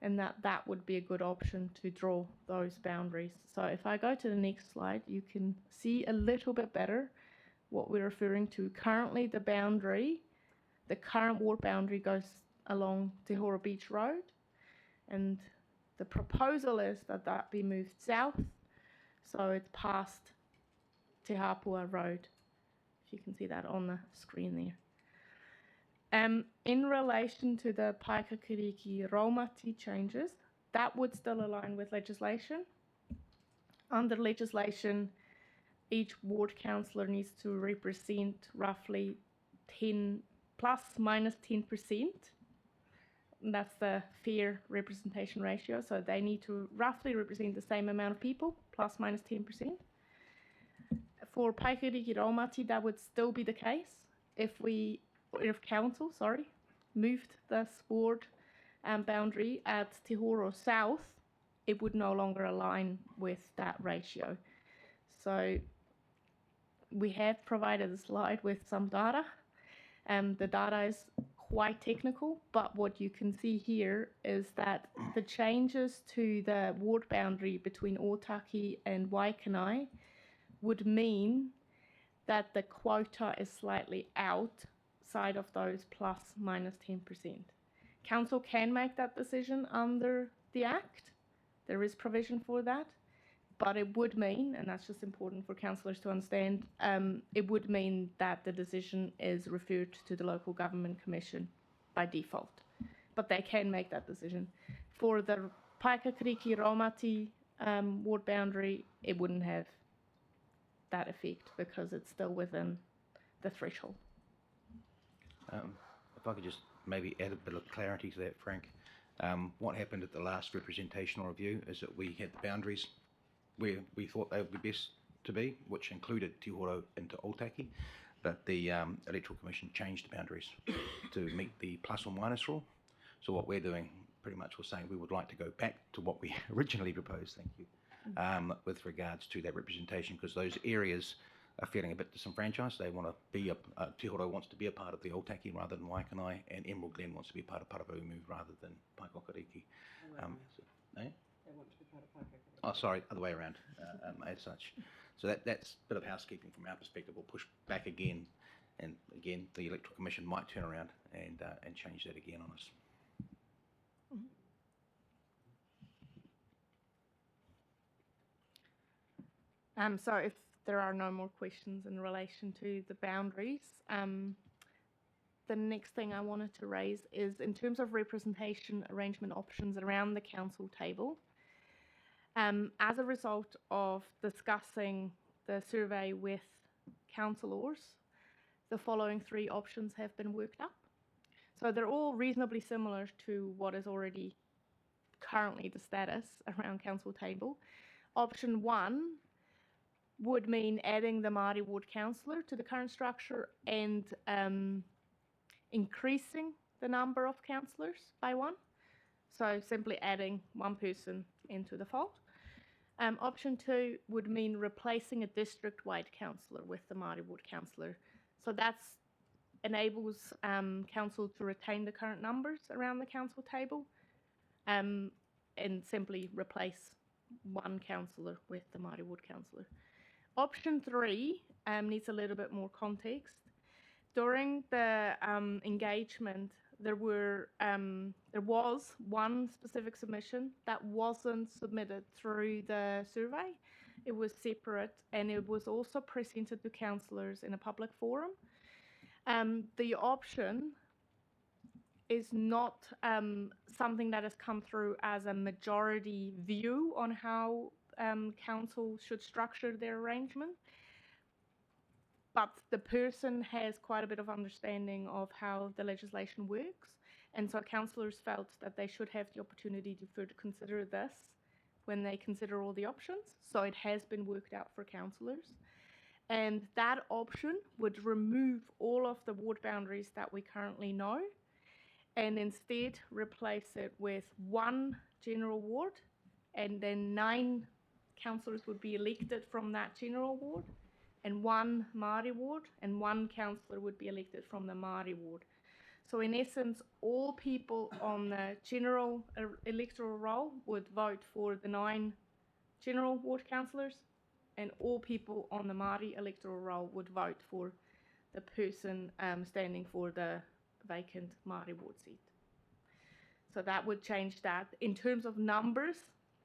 and that would be a good option to draw those boundaries. So if I go to the next slide, you can see a little bit better what we're referring to. Currently, the current ward boundary goes along Te Horo Beach Road, and the proposal is that that be moved south, so it's past Te Hapua Road. If You can see that on the screen there. In relation to the Paikakiriki Raumati changes, that would still align with legislation. Under legislation, each ward councillor needs to represent roughly 10 plus minus 10%. That's the fair representation ratio. So they need to roughly represent the same amount of people, plus minus 10%. For Paikakiriki Raumati, that would still be the case if council, moved this ward boundary at Te Horo South, it would no longer align with that ratio. So we have provided a slide with some data. The data is quite technical, but what you can see here is that the changes to the ward boundary between Otaki and Waikanai would mean that the quota is slightly outside of those plus minus 10%. Council can make that decision under the Act. There is provision for that, but it would mean, and that's just important for councillors to understand, it would mean that the decision is referred to the Local Government Commission by default, but they can make that decision. For the Paikakiriki Raumati ward boundary, it wouldn't have that effect because it's still within the threshold. If I could just maybe add a bit of clarity to that, Frank. What happened at the last representational review is that we had the boundaries where we thought they would be best to be, which included Te Horo into Otaki, but the Electoral Commission changed the boundaries to meet the plus or minus rule. So what we're doing, pretty much we're saying we would like to go back to what we originally proposed, thank you, with regards to that representation, because those areas are feeling a bit disenfranchised. They want to be Te Horo wants to be a part of the Otaki rather than Waikanai, and Emerald Glen wants to be a part of Parapaumu rather than Paikakiriki. They want to be part of Paikakiriki. Oh, sorry, other way around, as such. So that's a bit of housekeeping from our perspective. We'll push back again, and again, the Electoral Commission might turn around and change that again on us. So if there are no more questions in relation to the boundaries, the next thing I wanted to raise is in terms of representation arrangement options around the council table. As a result of discussing the survey with councillors, the following three options have been worked up. So they're all reasonably similar to what is already currently the status around council table. Option 1 would mean adding the Māori ward councillor to the current structure and increasing the number of councillors by one. So simply adding one person into the fold. Option 2 would mean replacing a district-wide councillor with the Māori ward councillor. So that enables council to retain the current numbers around the council table and simply replace one councillor with the Māori ward councillor. Option 3 needs a little bit more context. During the engagement, there was one specific submission that wasn't submitted through the survey. It was separate, and it was also presented to councillors in a public forum. The option is not something that has come through as a majority view on how council should structure their arrangement, but the person has quite a bit of understanding of how the legislation works, and so councillors felt that they should have the opportunity to further consider this when they consider all the options. So it has been worked out for councillors, and that option would remove all of the ward boundaries that we currently know and instead replace it with one general ward, and then 9 councillors would be elected from that general ward, and one Māori ward, and one councillor would be elected from the Māori ward. So in essence, all people on the general electoral roll would vote for the 9 general ward councillors, and all people on the Māori electoral roll would vote for the person standing for the vacant Māori ward seat. So that would change that. In terms of numbers,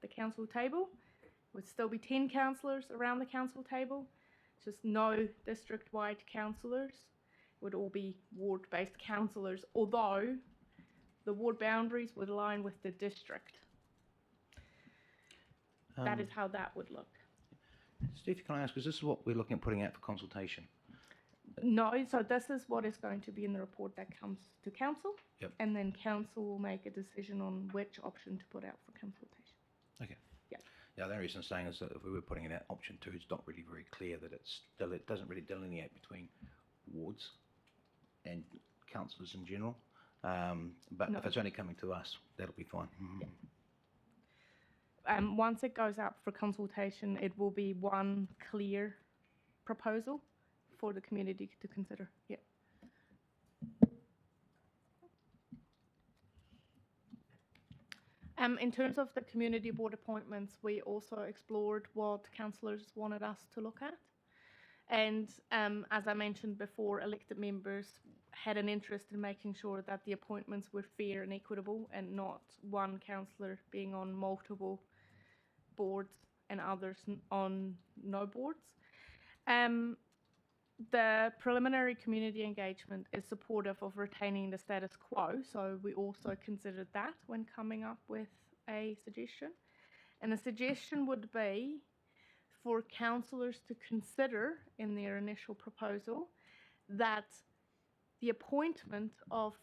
the council table would still be 10 councillors around the council table, just no district-wide councillors. It would all be ward-based councillors, although the ward boundaries would align with the district. That is how that would look. Steve, can I ask, is this what we're looking at putting out for consultation? No, so this is what is going to be in the report that comes to council. Yep. And then council will make a decision on which option to put out for consultation. Okay. Yeah. Yeah, the only reason I'm saying is that if we were putting it out option 2, it's not really very clear that it doesn't really delineate between wards and councillors in general. But No. if it's only coming to us, that'll be fine. Yeah. Once it goes out for consultation, it will be one clear proposal for the community to consider. Yeah. In terms of the community board appointments, we also explored what councillors wanted us to look at. And as I mentioned before, elected members had an interest in making sure that the appointments were fair and equitable and not one councillor being on multiple boards and others on no boards. The preliminary community engagement is supportive of retaining the status quo, so we also considered that when coming up with a suggestion. And the suggestion would be for councillors to consider in their initial proposal that the appointment of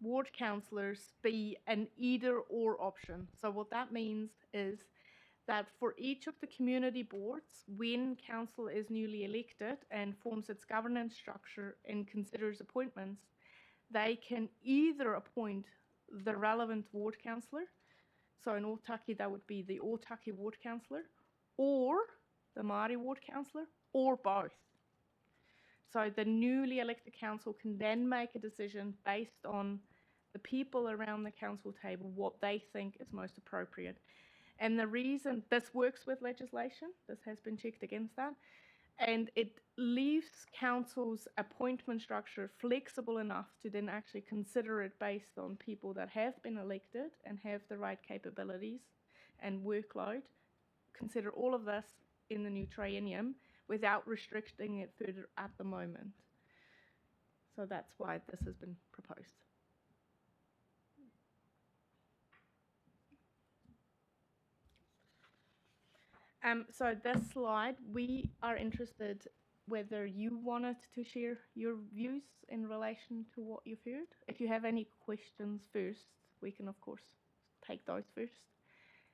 ward councillors be an either or option. So what that means is that for each of the community boards, when council is newly elected and forms its governance structure and considers appointments, they can either appoint the relevant ward councillor, so in Otaki that would be the Otaki ward councillor, or the Māori ward councillor, or both. So the newly elected council can then make a decision based on the people around the council table, what they think is most appropriate. And the reason this works with legislation, this has been checked against that, and it leaves council's appointment structure flexible enough to then actually consider it based on people that have been elected and have the right capabilities and workload. Consider all of this in the new triennium without restricting it further at the moment. So that's why this has been proposed. So this slide, we are interested whether you wanted to share your views in relation to what you've heard. If you have any questions first, we can of course take those first,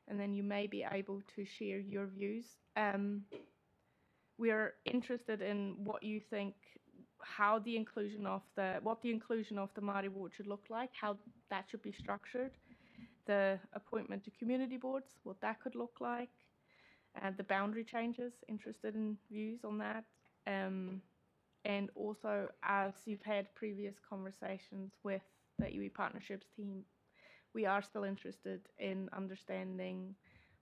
and then you may be able to share your views. We are interested in what you think, how the inclusion of what the inclusion of the Māori ward should look like, how that should be structured, the appointment to community boards, what that could look like, the boundary changes, interested in views on that. And also, as you've had previous conversations with the iwi partnerships team, we are still interested in understanding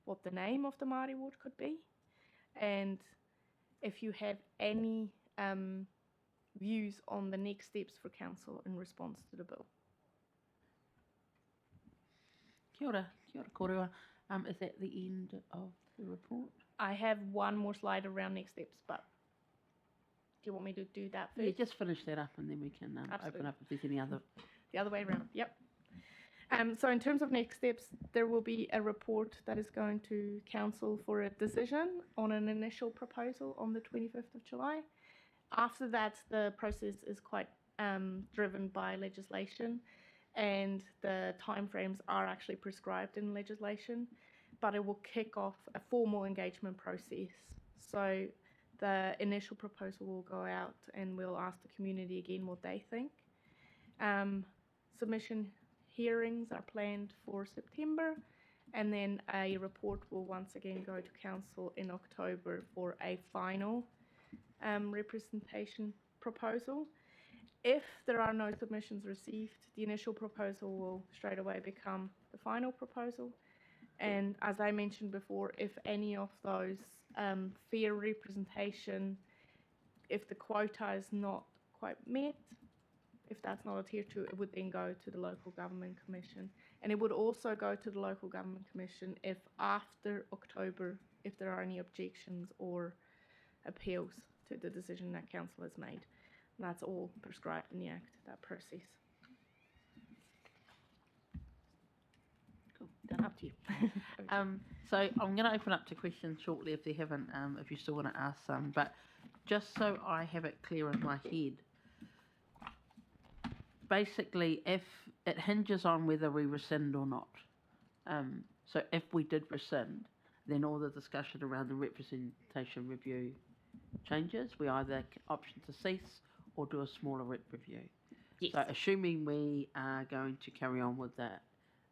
what the name of the Māori ward could be, and if you have any views on the next steps for council in response to the bill. Kia ora, kōrua. Is that the end of the report? I have one more slide around next steps, but do you want me to do that first? Yeah, just finish that up and then we can open up if there's any other. The other way around, yep. So in terms of next steps, there will be a report that is going to council for a decision on an initial proposal on the 25th of July. After that, the process is quite driven by legislation, and the timeframes are actually prescribed in legislation, but it will kick off a formal engagement process. So the initial proposal will go out and we'll ask the community again what they think. Submission hearings are planned for September, and then a report will once again go to council in October for a final representation proposal. If there are no submissions received, the initial proposal will straight away become the final proposal. And as I mentioned before, if any of those fair representation, if the quota is not quite met, if that's not adhered to, it would then go to the Local Government Commission. And it would also go to the Local Government Commission if after October, if there are any objections or appeals to the decision that council has made. And that's all prescribed in the Act, that process. Cool. Done. Up to you. So I'm going to open up to questions shortly if if you still want to ask some. But just so I have it clear in my head, basically, if it hinges on whether we rescind or not. So if we did rescind, then all the discussion around the representation review changes. We either option to cease or do a smaller rep review. Yes. So assuming we are going to carry on with the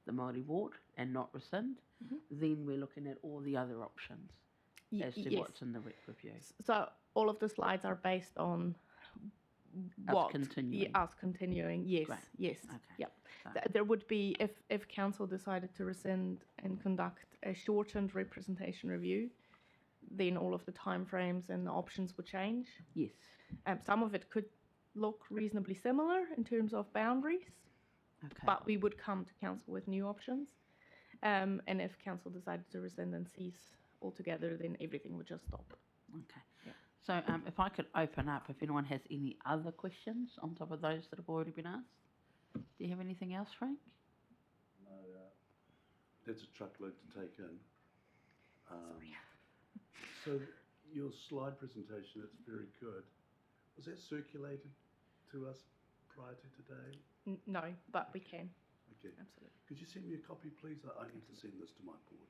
Māori ward and not rescind, then we're looking at all the other options as to yes. what's in the rep review. So all of the slides are based on Us continuing. Us continuing, yes, Great. yes, Okay. yep. So- There would be, if council decided to rescind and conduct a shortened representation review, then all of the timeframes and the options would change. Yes. Some of it could look reasonably similar in terms of boundaries, Okay. but we would come to council with new options. And if council decided to rescind and cease altogether, then everything would just stop. Okay. So if I could open up, if anyone has any other questions on top of those that have already been asked. Do you have anything else, Frank? No, that's a truckload to take in. So your slide presentation, it's very good. Was that circulated to us prior to today? No, but we can, Okay. absolutely. Could you send me a copy, please? I need to send this to my board.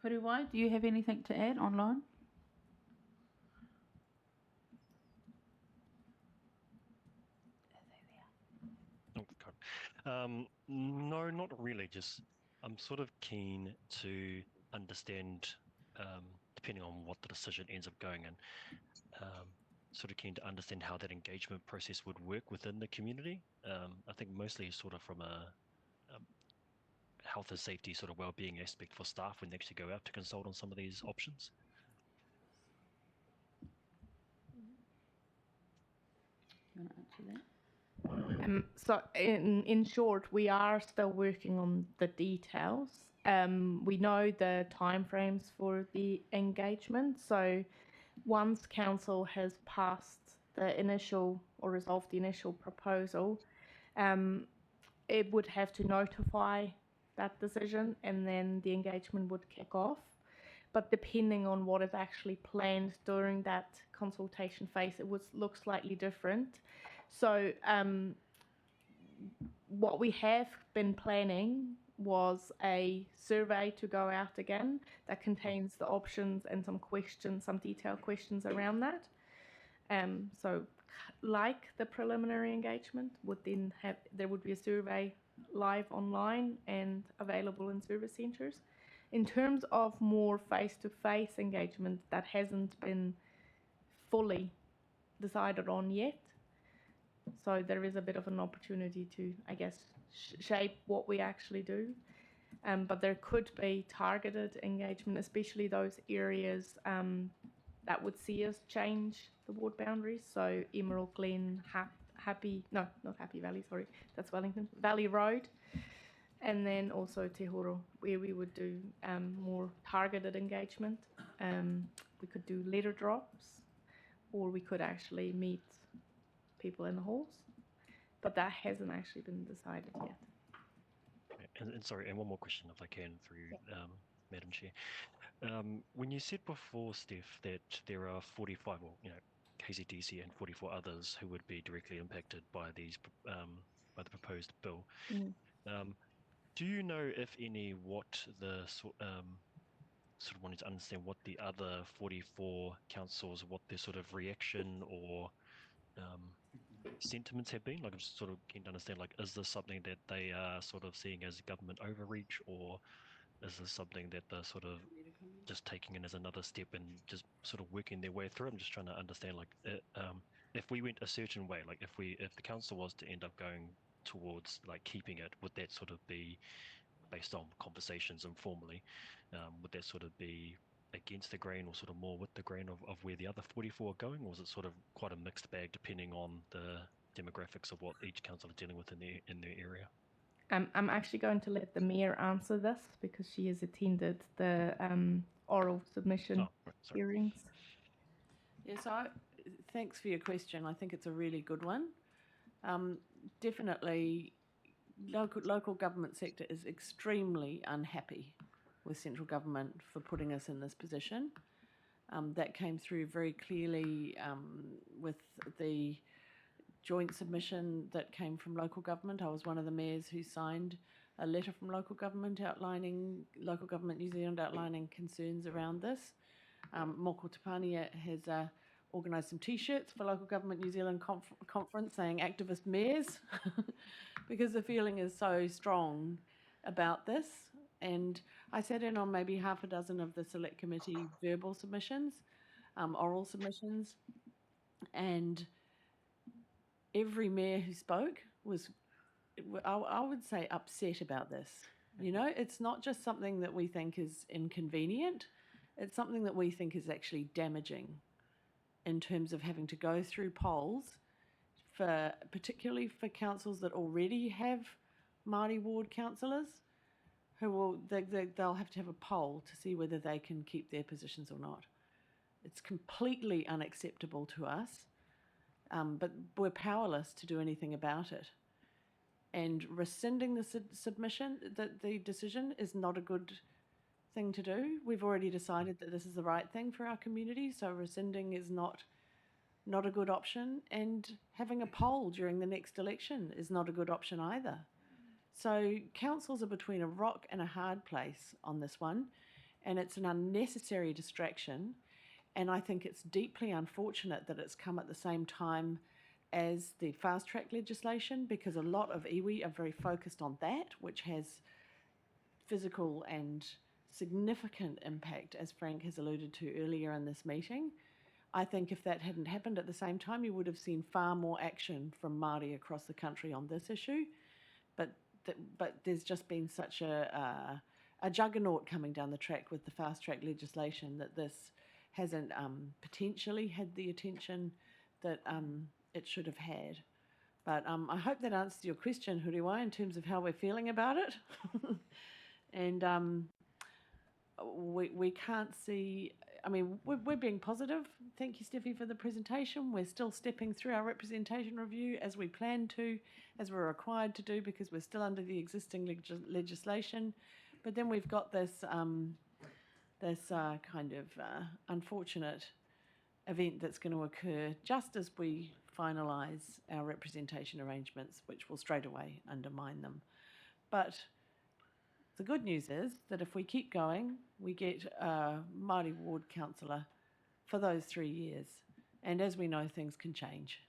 Huriwai, do you have anything to add online? Oh, God. No, not really. Just I'm sort of keen to understand, depending on what the decision ends up going in, sort of keen to understand how that engagement process would work within the community. I think mostly sort of from a health and safety sort of well-being aspect for staff when they actually go out to consult on some of these options. Do you want to answer that? So in short, we are still working on the details. We know the timeframes for the engagement. So once council has passed the initial or resolved the initial proposal, it would have to notify that decision and then the engagement would kick off. But depending on what is actually planned during that consultation phase, it would look slightly different. So what we have been planning was a survey to go out again that contains the options and some questions, some detailed questions around that. So like the preliminary engagement would then have, there would be a survey live online and available in service centres. In terms of more face-to-face engagement, that hasn't been fully decided on yet. So there is a bit of an opportunity to, I guess, shape what we actually do. But there could be targeted engagement, especially those areas that would see us change the ward boundaries. So Emerald Glen, Happy Valley, sorry, that's Wellington, Valley Road. And then also Te Horo, where we would do more targeted engagement. We could do letter drops, or we could actually meet people in the halls. But that hasn't actually been decided yet. And sorry, and one more question, if I can, through Madam Chair. When you said before, Steph, that there are 45, well, KZDC and 44 others who would be directly impacted by these, by the proposed bill. Do you know, if any, what the sort of wanting to understand what the other 44 councils, what their sort of reaction or sentiments have been? Like, I'm just sort of keen to understand, like, is this something that they are sort of seeing as government overreach, or is this something that they're sort of just taking in as another step and just sort of working their way through? I'm just trying to understand, like, if we went a certain way, like if the council was to end up going towards like keeping it, would that sort of be based on conversations informally? Would that sort of be against the grain or sort of more with the grain of where the other 44 are going, or is it sort of quite a mixed bag depending on the demographics of what each council is dealing with in their area? I'm actually going to let the mayor answer this because she has attended the oral submission Oh, right, sorry. hearings. Yes, thanks for your question. I think it's a really good one. Definitely, local government sector is extremely unhappy with central government for putting us in this position. That came through very clearly with the joint submission that came from local government. I was one of the mayors who signed a letter from local government New Zealand outlining concerns around this. Moko Tapania has organised some T-shirts for Local Government New Zealand conference saying activist mayors because the feeling is so strong about this. And I sat in on maybe half a dozen of the select committee verbal submissions, oral submissions, and every mayor who spoke was, I would say, upset about this. You know, it's not just something that we think is inconvenient, it's something that we think is actually damaging in terms of having to go through polls, particularly for councils that already have Māori ward councillors, they'll have to have a poll to see whether they can keep their positions or not. It's completely unacceptable to us, but we're powerless to do anything about it. And rescinding the submission, the decision, is not a good thing to do. We've already decided that this is the right thing for our community, so rescinding is not a good option, and having a poll during the next election is not a good option either. So councils are between a rock and a hard place on this one, and it's an unnecessary distraction, and I think it's deeply unfortunate that it's come at the same time as the fast track legislation, because a lot of iwi are very focused on that, which has physical and significant impact, as Frank has alluded to earlier in this meeting. I think if that hadn't happened at the same time, you would have seen far more action from Māori across the country on this issue. But there's just been such a juggernaut coming down the track with the fast track legislation that this hasn't potentially had the attention that it should have had. But I hope that answers your question, Huriwai, in terms of how we're feeling about it. And we can't see, I mean, we're being positive. Thank you, Steffi, for the presentation. We're still stepping through our representation review as we plan to, as we're required to do, because we're still under the existing legislation. But then we've got this kind of unfortunate event that's going to occur just as we finalise our representation arrangements, which will straight away undermine them. But the good news is that if we keep going, we get a Māori ward councillor for those 3 years. And as we know, things can change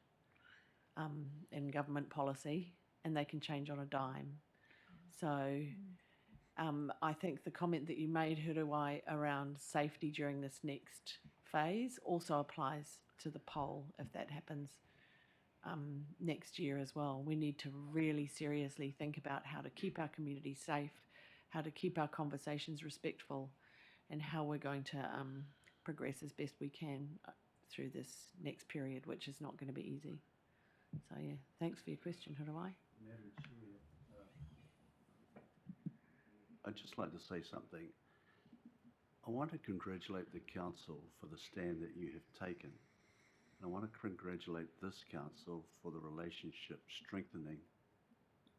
in government policy, and they can change on a dime. So I think the comment that you made, Huriwai, around safety during this next phase also applies to the poll if that happens next year as well. We need to really seriously think about how to keep our community safe, how to keep our conversations respectful, and how we're going to progress as best we can through this next period, which is not going to be easy. So yeah, thanks for your question, Huriwai. Madam Chair, I'd just like to say something. I want to congratulate the council for the stand that you have taken. And I want to congratulate this council for the relationship strengthening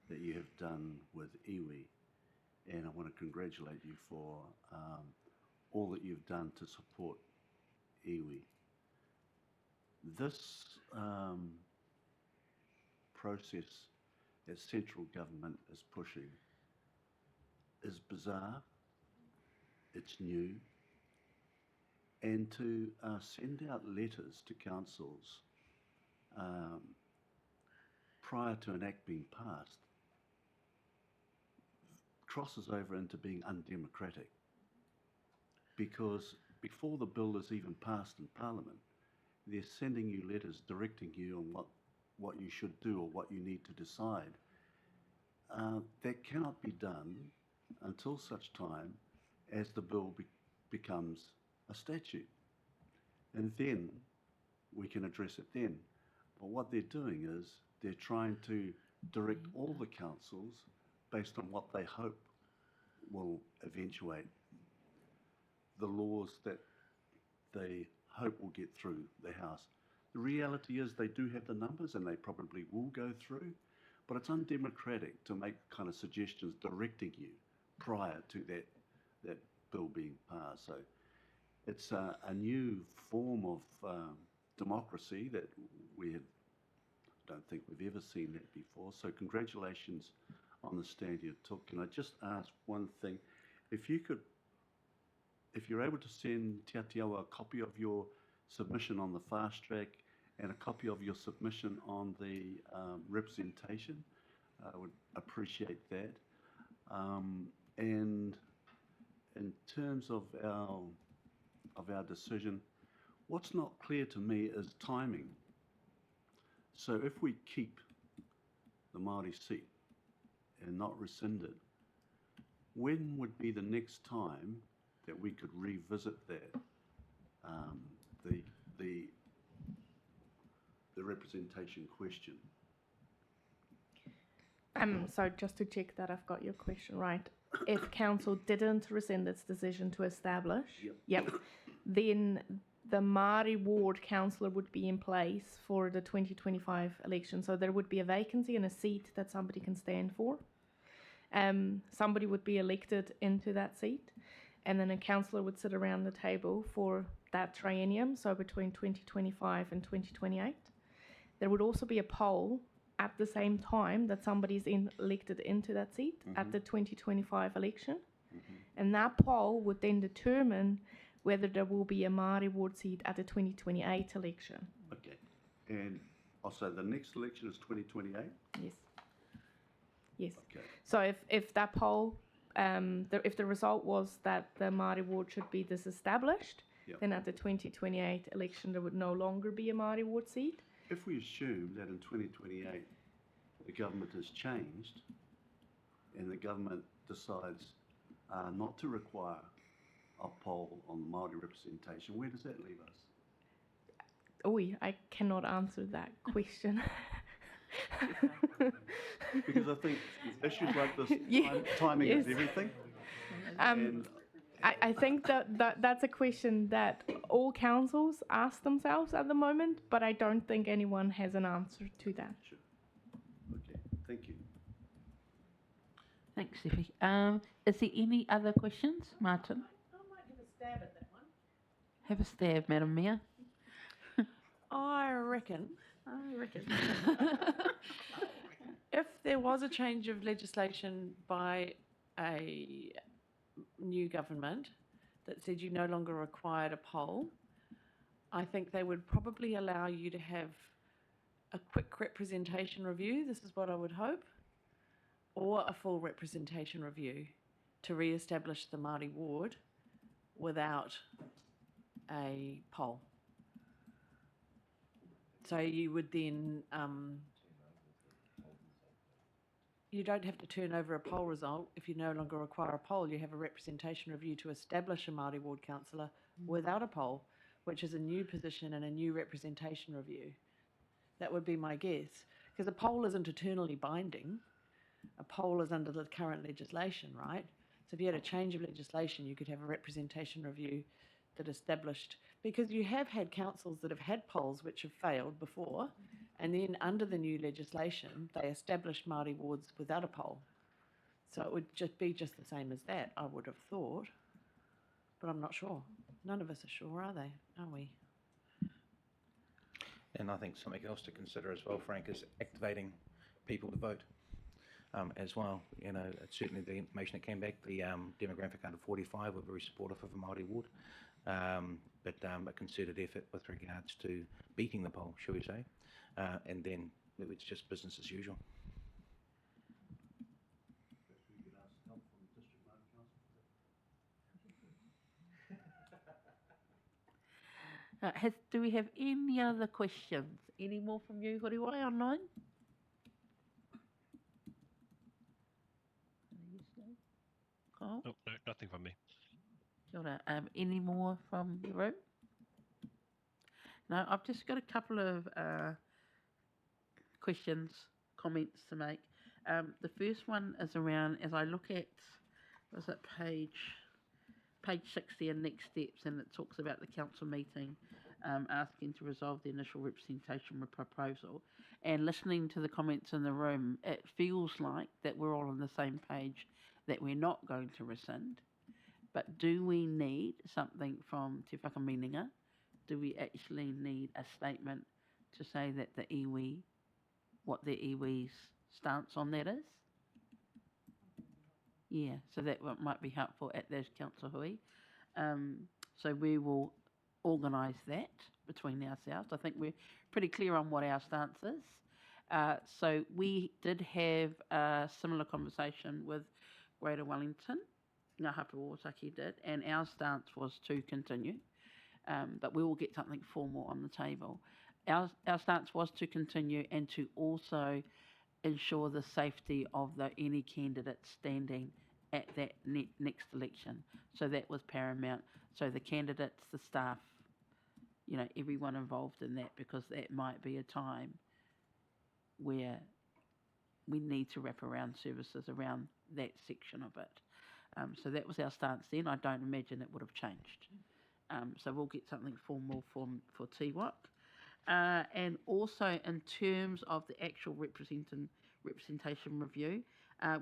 that you have done with iwi. And I want to congratulate you for all that you've done to support iwi. This process that central government is pushing is bizarre, it's new, and to send out letters to councils prior to an act being passed crosses over into being undemocratic, because before the bill is even passed in Parliament, they're sending you letters directing you on what you should do or what you need to decide. That cannot be done until such time as the bill becomes a statute. And then we can address it then. But what they're doing is they're trying to direct all the councils based on what they hope will eventuate the laws that they hope will get through the House. The reality is they do have the numbers and they probably will go through, but it's undemocratic to make kind of suggestions directing you prior to that bill being passed. So it's a new form of democracy that don't think we've ever seen that before. So congratulations on the stand you took. Can I just ask one thing? If you're able to send Te Atiawa a copy of your submission on the fast track and a copy of your submission on the representation, I would appreciate that. And in terms of our decision, what's not clear to me is timing. So if we keep the Māori seat and not rescind it, when would be the next time that we could revisit that, the representation question? So just to check that I've got your question right, if council didn't rescind its decision to establish, then the Māori ward councillor would be in place for the 2025 election. So there would be a vacancy and a seat that somebody can stand for. Somebody would be elected into that seat, and then a councillor would sit around the table for that triennium, so between 2025 and 2028. There would also be a poll at the same time that somebody's elected into that seat at the 2025 election. And that poll would then determine whether there will be a Māori ward seat at the 2028 election. Okay. And also the next election is 2028? Yes. Yes. Okay. So if that poll, if the result was that the Māori ward should be disestablished, then at the 2028 election there would no longer be a Māori ward seat. If we assume that in 2028 the government has changed and the government decides not to require a poll on Māori representation, where does that leave us? I cannot answer that question. Because I think issues like this, timing is everything. I think that's a question that all councils ask themselves at the moment, but I don't think anyone has an answer to that. Sure. Okay, thank you. Thanks, Steffi. Is there any other questions, Martin? I might have a stab at that one. Have a stab, Madam Mayor. I reckon. If there was a change of legislation by a new government that said you no longer required a poll, I think they would probably allow you to have a quick representation review, this is what I would hope, or a full representation review to re-establish the Māori ward without a poll. So you would then, you don't have to turn over a poll result. If you no longer require a poll, you have a representation review to establish a Māori ward councillor without a poll, which is a new position and a new representation review. That would be my guess. Because a poll isn't eternally binding. A poll is under the current legislation, right? So if you had a change of legislation, you could have a representation review that established, because you have had councils that have had polls which have failed before, and then under the new legislation, they established Māori wards without a poll. So it would just be just the same as that, I would have thought, but I'm not sure. None of us are sure, are they? Are we? And I think something else to consider as well, Frank, is activating people to vote as well. You know, certainly the information that came back, the demographic under 45 were very supportive of a Māori ward, but a concerted effort with regards to beating the poll, shall we say, and then it's just business as usual. Do we have any other questions? Any more from you, Horiwai, online? Oh, No, nothing from me. kia ora. Any more from the room? No, I've just got a couple of questions, comments to make. The first one is around, as I look at, was it page page 60 and next steps, and it talks about the council meeting asking to resolve the initial representation proposal. And listening to the comments in the room, it feels like that we're all on the same page, that we're not going to rescind. But do we need something from Te Whakaminenga? Do we actually need a statement to say that the iwi, what the iwi's stance on that is? Yeah, so that might be helpful at those council hui. So we will organise that between ourselves. I think we're pretty clear on what our stance is. So we did have a similar conversation with Greater Wellington, Ngā Hapa Ōtaki did, and our stance was to continue, but we will get something formal on the table. Our stance was to continue and to also ensure the safety of any candidates standing at that next election. So that was paramount. So the candidates, the staff, everyone involved in that, because that might be a time where we need to wrap around services around that section of it. So that was our stance then. I don't imagine it would have changed. So we'll get something formal for TWOC. And also in terms of the actual representation review,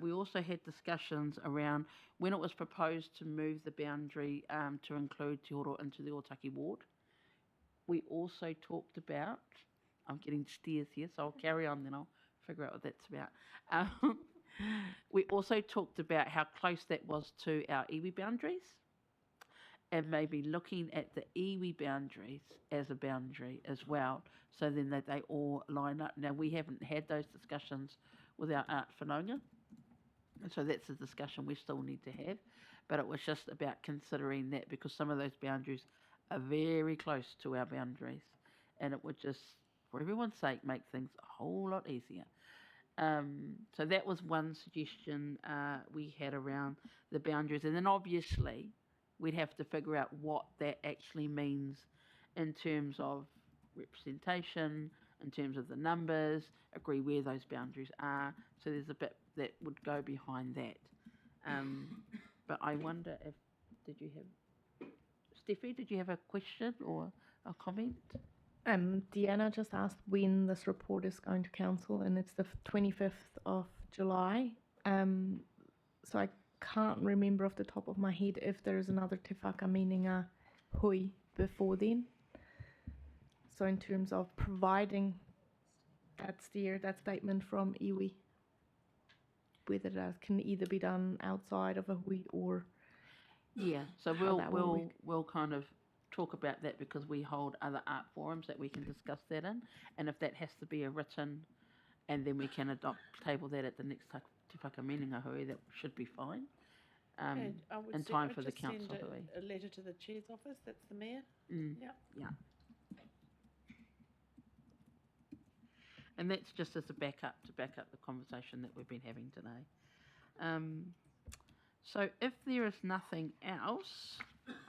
we also had discussions around when it was proposed to move the boundary to include Te Horo into the Ōtaki ward. We also talked about, I'm getting stares here, so I'll carry on, then I'll figure out what that's about. We also talked about how close that was to our iwi boundaries, and maybe looking at the iwi boundaries as a boundary as well, so then that they all line up. Now, we haven't had those discussions with our art whanaunga, and so that's a discussion we still need to have, but it was just about considering that, because some of those boundaries are very close to our boundaries, and it would just, for everyone's sake, make things a whole lot easier. So that was one suggestion we had around the boundaries, and then obviously we'd have to figure out what that actually means in terms of representation, in terms of the numbers, agree where those boundaries are. So there's a bit that would go behind that. But I wonder if, Steffi, did you have a question or a comment? Deanna just asked when this report is going to council, and it's the 25th of July. So I can't remember off the top of my head if there is another Te Whakaminenga hui before then. So in terms of providing that statement from iwi, whether that can either be done outside of a hui or so we'll kind of talk about that, because we hold other art forums that we can discuss that in, and if that has to be a written, and then we can table that at the next Te Whakaminenga hui, that should be fine. In time for the council hui. A letter to the chair's office, that's the mayor. Yeah. And that's just as a backup to back up the conversation that we've been having today. So if there is nothing else,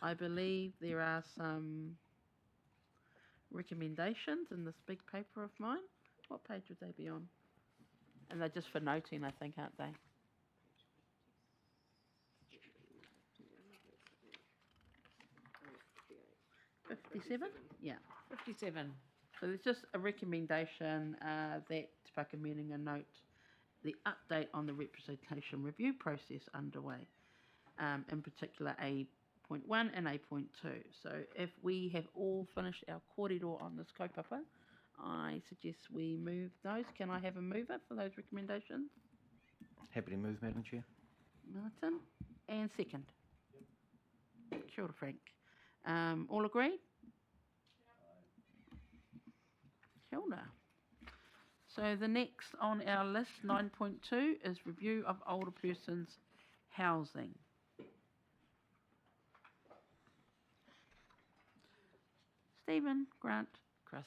I believe there are some recommendations in this big paper of mine. What page would they be on? And they're just for noting, I think, aren't they? $57? Yeah. 57. So there's just a recommendation that Te Whakaminenga note the update on the representation review process underway, in particular A.1 and A.2. So if we have all finished our kōrero on this kaupapa, I suggest we move those. Can I have a mover for those recommendations? Happy to move, Madam Chair. Martin. And second. Kia ora, Frank. All agreed? Kia ora. So the next on our list, 9.2, is review of older persons' housing. Stephen, Grant, Chris.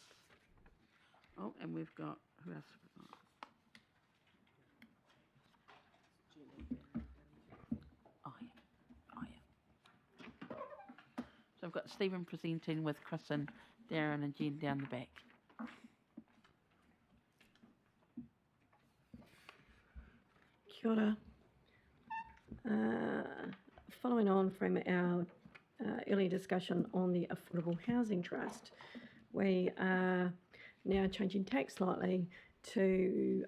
Oh, and we've got, who else have we got? Oh yeah. So I've got Stephen presenting with Chris and Darren and Jen down the back. Kia ora. following on from our earlier discussion on the Affordable Housing Trust, we are now changing tack slightly to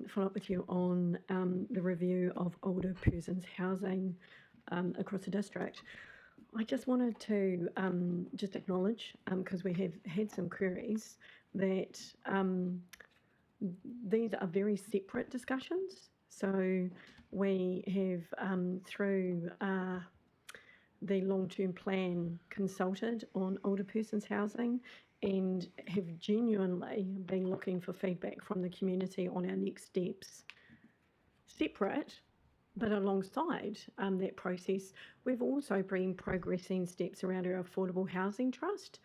follow up with you on the review of older persons housing across the district. I just wanted to just acknowledge, because we have had some queries, that these are very separate discussions. So we have, through the long-term plan, consulted on older persons housing and have genuinely been looking for feedback from the community on our next steps. Separate, but alongside that process, we've also been progressing steps around our Affordable Housing Trust.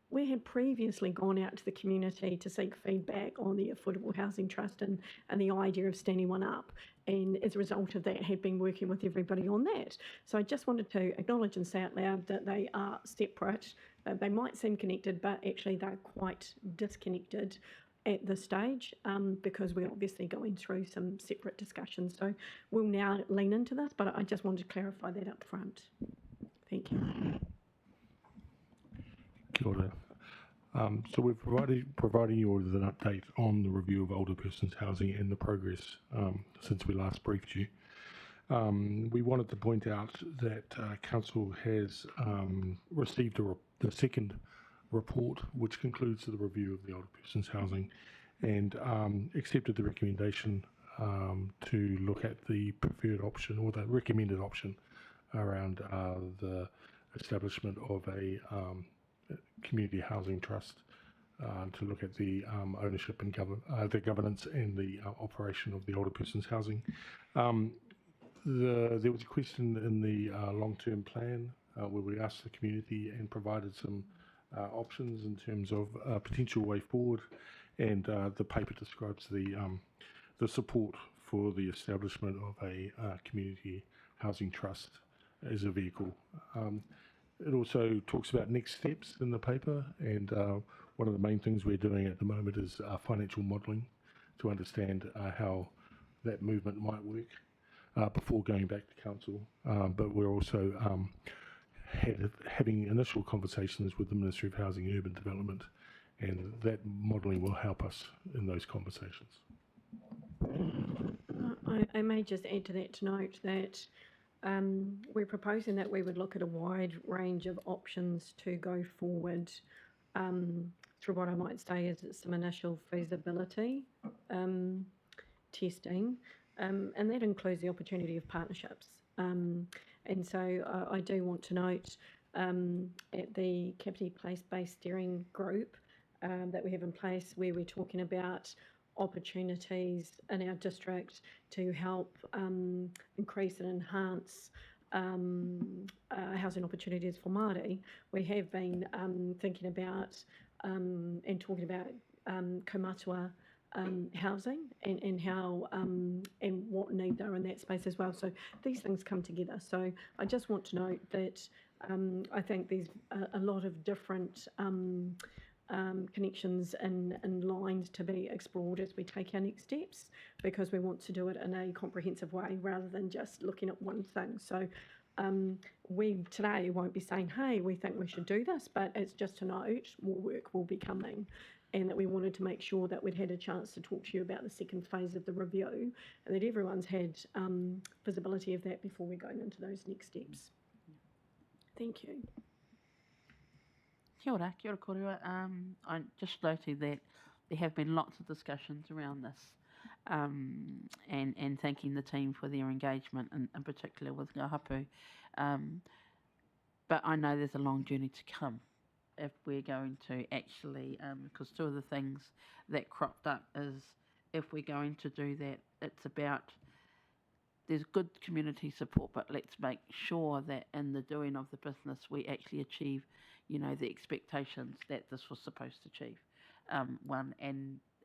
We had previously gone out to the community to seek feedback on the Affordable Housing Trust and the idea of standing one up. And as a result of that, had been working with everybody on that. So I just wanted to acknowledge and say out loud that they are separate. They might seem connected, but actually they're quite disconnected at this stage because we're obviously going through some separate discussions. So we'll now lean into this, but I just wanted to clarify that up front. Thank you. Kia ora. So we're providing you with an update on the review of older persons housing and the progress since we last briefed you. We wanted to point out that Council has received the second report, which concludes the review of the older persons housing, and accepted the recommendation to look at the preferred option or the recommended option around the establishment of a community housing trust to look at the ownership and the governance and the operation of the older persons housing. There was a question in the long-term plan where we asked the community and provided some options in terms of a potential way forward, and the paper describes the support for the establishment of a community housing trust as a vehicle. It also talks about next steps in the paper, and one of the main things we're doing at the moment is financial modelling to understand how that movement might work before going back to Council. But we're also having initial conversations with the Ministry of Housing and Urban Development, and that modelling will help us in those conversations. I may just add to that to note that we're proposing that we would look at a wide range of options to go forward through what I might say is some initial feasibility testing, and that includes the opportunity of partnerships. And so I do want to note at the Kāpiti Place-Based Steering Group that we have in place, where we're talking about opportunities in our district to help increase and enhance housing opportunities for Māori. We have been thinking about and talking about kaumātua housing and how and what need there are in that space as well. So these things come together. So I just want to note that I think there's a lot of different connections and lines to be explored as we take our next steps, because we want to do it in a comprehensive way rather than just looking at one thing. So we today won't be saying, hey, we think we should do this, but it's just to note more work will be coming, and that we wanted to make sure that we'd had a chance to talk to you about the second phase of the review, and that everyone's had visibility of that before we're going into those next steps. Thank you. Kia ora korua. I'm just noting that there have been lots of discussions around this, and thanking the team for their engagement, in particular with Ngā Hapu. But I know there's a long journey to come if we're going to actually, because two of the things that cropped up is if we're going to do that, it's about there's good community support, but let's make sure that in the doing of the business we actually achieve, you know, the expectations that this was supposed to achieve.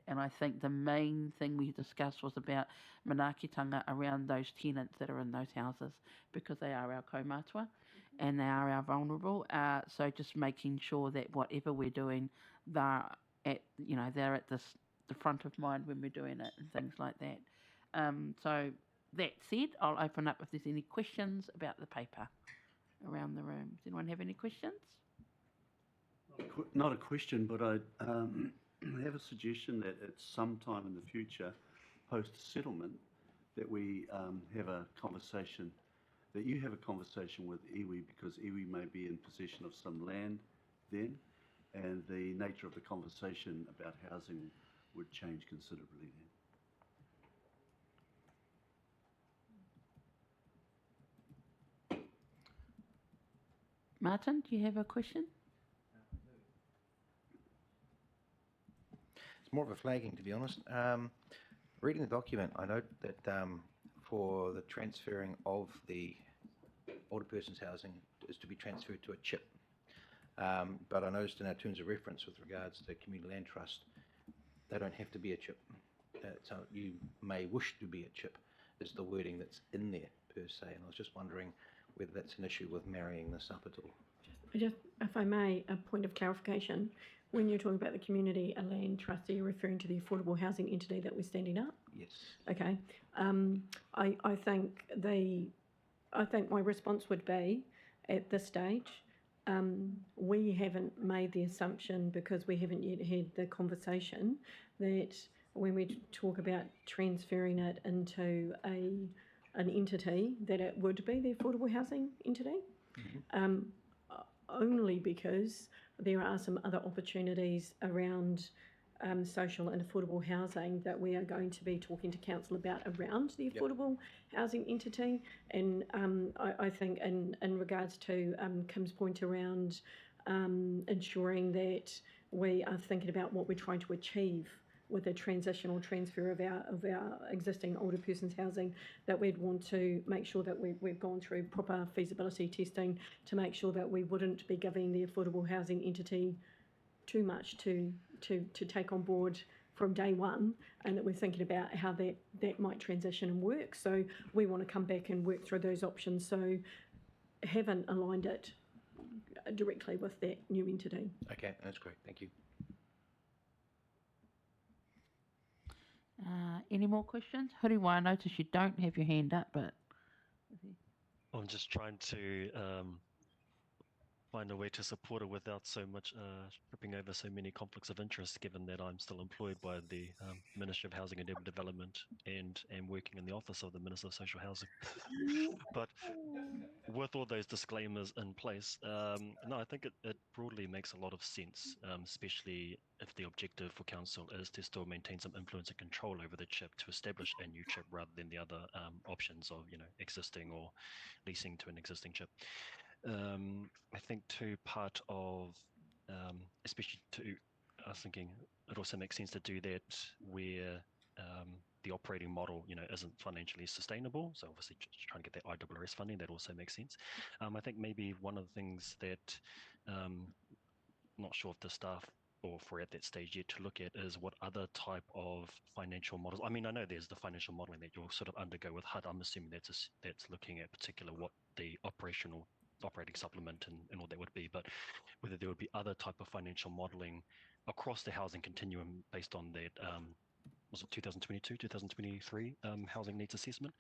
And I think the main thing we discussed was about manaakitanga around those tenants that are in those houses, because they are our kaumātua and they are our vulnerable. So just making sure that whatever we're doing, they're at the front of mind when we're doing it and things like that. So that said, I'll open up if there's any questions about the paper around the room. Does anyone have any questions? Not a question, but I have a suggestion that at some time in the future, post-settlement, that we have a conversation, that you have a conversation with iwi, because iwi may be in possession of some land then, and the nature of the conversation about housing would change considerably then. Martin, do you have a question? It's more of a flagging, to be honest. Reading the document, I note that for the transferring of the older person's housing is to be transferred to a chip. But I noticed in our terms of reference with regards to Community Land Trust, they don't have to be a chip. So you may wish to be a chip is the wording that's in there per se. And I was just wondering whether that's an issue with marrying this up at all. Just, if I may, a point of clarification. When you're talking about the Community Land Trust, are you referring to the affordable housing entity that we're standing up? Yes. Okay. I think my response would be, at this stage, we haven't made the assumption, because we haven't yet had the conversation, that when we talk about transferring it into an entity, that it would be the affordable housing entity. Mm-hmm. Only because there are some other opportunities around social and affordable housing that we are going to be talking to council about around the affordable housing entity. And I think in regards to Kim's point around ensuring that we are thinking about what we're trying to achieve with a transitional transfer of our existing older person's housing, that we'd want to make sure that we've gone through proper feasibility testing to make sure that we wouldn't be giving the affordable housing entity too much to take on board from day one, and that we're thinking about how that might transition and work. So we want to come back and work through those options. So haven't aligned it directly with that new entity. Okay, that's great. Thank you. Any more questions? Huriwa, I notice you don't have your hand up, but... I'm just trying to find a way to support it without so much tripping over so many conflicts of interest, given that I'm still employed by the Ministry of Housing and Urban Development and am working in the office of the Minister of Social Housing. But with all those disclaimers in place, no, I think it broadly makes a lot of sense, especially if the objective for council is to still maintain some influence and control over the chip, to establish a new chip rather than the other options of, existing or leasing to an existing chip. I think too, part of, especially I was thinking it also makes sense to do that where the operating model, isn't financially sustainable. So obviously trying to get that IRRS funding, that also makes sense. I think maybe one of the things that, not sure if the staff or if we're at that stage yet to look at, is what other type of financial models. I mean, I know there's the financial modeling that you'll sort of undergo with HUD. I'm assuming that's looking at particular what the operating supplement and all that would be, but whether there would be other type of financial modeling across the housing continuum based on that, was it 2022, 2023 housing needs assessment?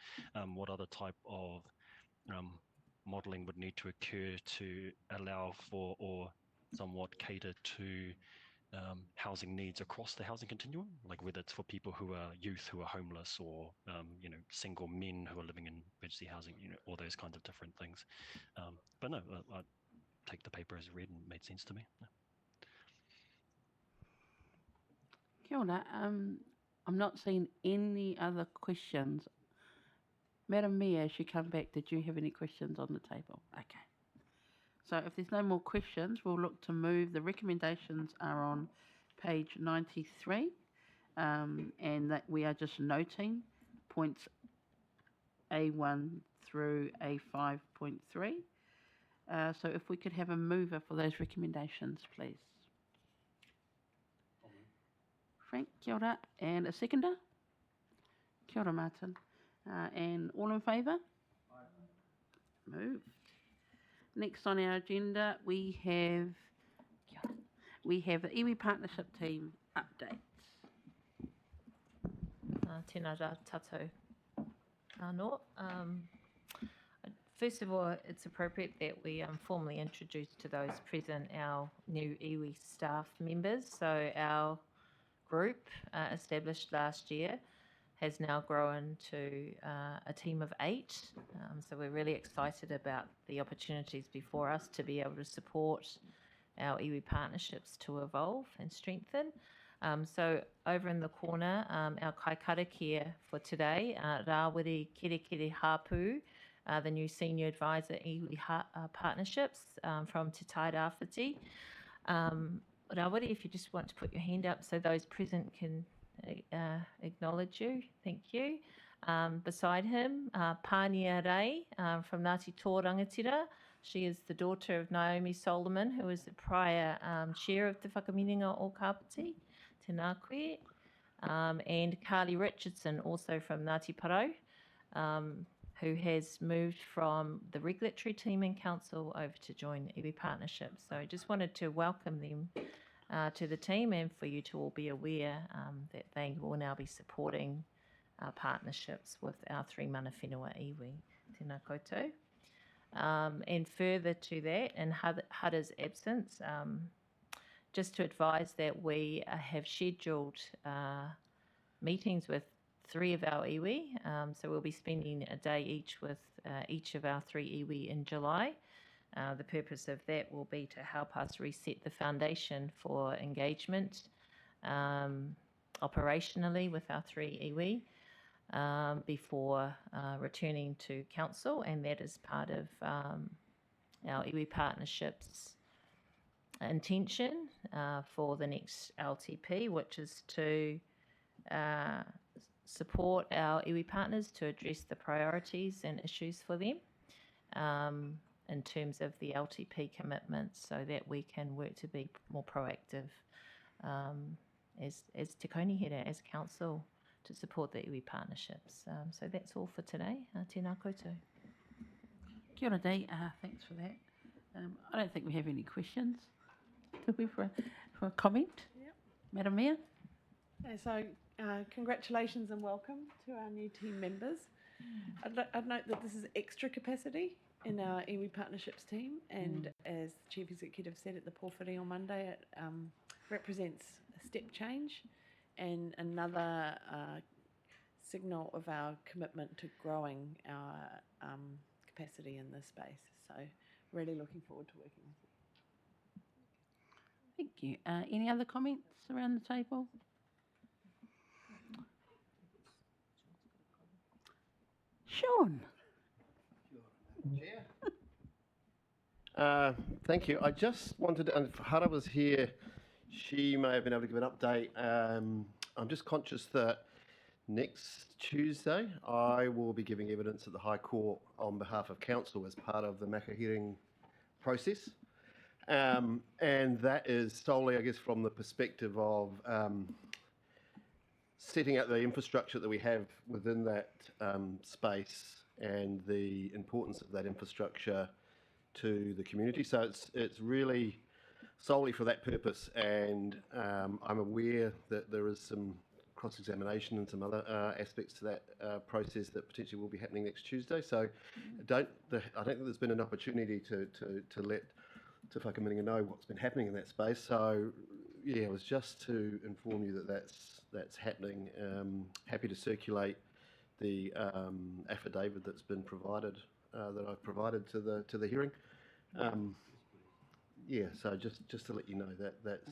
What other type of modeling would need to occur to allow for or somewhat cater to housing needs across the housing continuum, like whether it's for people who are youth who are homeless, or single men who are living in emergency housing, all those kinds of different things. But no, I take the paper as read and it made sense to me. Yeah. Kia ora. I'm not seeing any other questions. Madam Mayor, as you come back, did you have any questions on the table? Okay. So if there's no more questions, we'll look to move. The recommendations are on page 93, and that we are just noting points A1 through A5.3. So if we could have a mover for those recommendations, please. Frank, kia ora. And a seconder? Kia ora, Martin. And all in favour? Moved. Next on our agenda, we have the iwi partnership team updates. Tēnā rā tātou. Anō. First of all, it's appropriate that we formally introduce to those present our new iwi staff members. So our group, established last year, has now grown to a team of 8. So we're really excited about the opportunities before us to be able to support our iwi partnerships to evolve and strengthen. So over in the corner, our kai karakia for today, Rawiri Kere Hapu, the new Senior Advisor iwi Partnerships from Te Tai Rāwhiti. Rawiri, if you just want to put your hand up so those present can acknowledge you. Thank you. Beside him, Pānia Rei from Ngāti Tō Rangatira. She is the daughter of Naomi Solomon, who was the prior chair of the Whakaminenga o Kāpiti, tēnā koe. And Carly Richardson, also from Ngāti Parau, who has moved from the regulatory team and council over to join iwi Partnerships. So I just wanted to welcome them to the team and for you to all be aware that they will now be supporting our partnerships with our 3 mana whenua iwi. Tēnā koutou. And further to that, in Hada's absence, just to advise that we have scheduled meetings with 3 of our iwi. So we'll be spending a day each with each of our 3 iwi in July. The purpose of that will be to help us reset the foundation for engagement operationally with our 3 iwi before returning to council, and that is part of our iwi Partnerships intention for the next LTP, which is to support our iwi partners to address the priorities and issues for them in terms of the LTP commitments, so that we can work to be more proactive as Te Kaunihera, as council, to support the iwi Partnerships. So that's all for today. Tēnā koutou. Kia ora, Dee. Thanks for that. I don't think we have any questions. Do we for a comment? Yep. Madam Mayor? Okay, so congratulations and welcome to our new team members. I'd note that this is extra capacity in our iwi Partnerships team, and as the Chief Executive said at the pōwhiri on Monday, it represents a step change and another signal of our commitment to growing our capacity in this space. So really looking forward to working with you. Thank you. Any other comments around the table? Sean? Thank you. I just wanted to, and if Hara was here, she may have been able to give an update. I'm just conscious that next Tuesday I will be giving evidence at the High Court on behalf of council as part of the maka hearing process. And that is solely, I guess, from the perspective of setting out the infrastructure that we have within that space and the importance of that infrastructure to the community. So it's really solely for that purpose, and I'm aware that there is some cross-examination and some other aspects to that process that potentially will be happening next Tuesday. So I don't think there's been an opportunity to let Te Whakaminenga know what's been happening in that space. So yeah, it was just to inform you that that's happening. Happy to circulate the affidavit that's been provided, that I've provided to the hearing. Yeah, so just to let you know that that's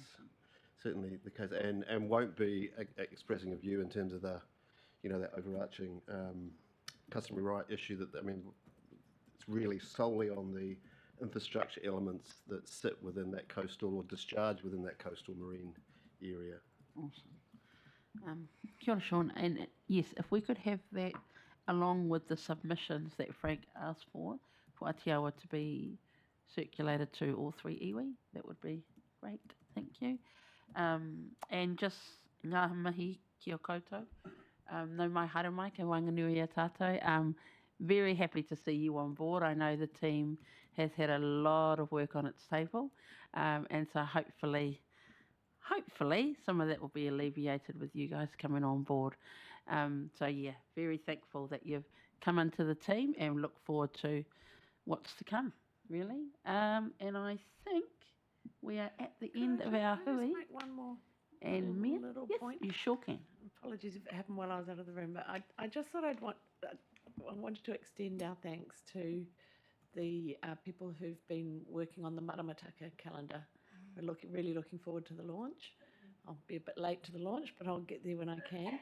certainly the case, and won't be expressing a view in terms of the, that overarching customary right issue. That, I mean, it's really solely on the infrastructure elements that sit within that coastal or discharge within that coastal marine area. Awesome. Kia ora, Sean. And yes, if we could have that along with the submissions that Frank asked for Atiawa to be circulated to all 3 iwi, that would be great. Thank you. And just ngā mihi ki o koutou. No mai haere mai, ke wanganui a tātou. Very happy to see you on board. I know the team has had a lot of work on its table, and so hopefully some of that will be alleviated with you guys coming on board. So yeah, very thankful that you've come into the team and look forward to what's to come, really. And I think we are at the end of our Can I hui. just make one more And Mia, little yes, point? you sure can. Apologies if it happened while I was out of the room, but I just thought I wanted to extend our thanks to the people who've been working on the Maramataka calendar. We're really looking forward to the launch. I'll be a bit late to the launch, but I'll get there when I can.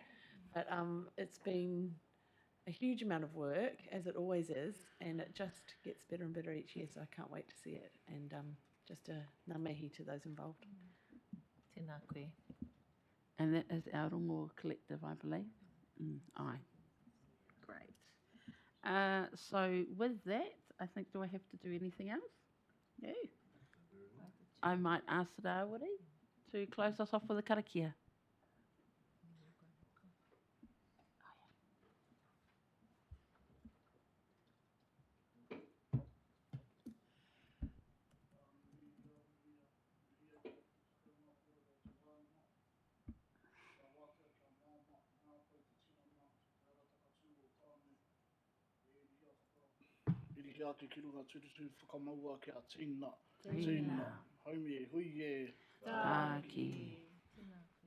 But it's been a huge amount of work, as it always is, and it just gets better and better each year, so I can't wait to see it. And just a ngā mihi to those involved. Tēnā koe. And that is our Rongo Collective, I believe. Aye. Great. So with that, I think, do I have to do anything else? No. I might ask the Rawiri to close us off with a karakia. Iri kia te ki runga turutu whakamaua kia tīna. Tīna. Haumi e hui e. Tāki.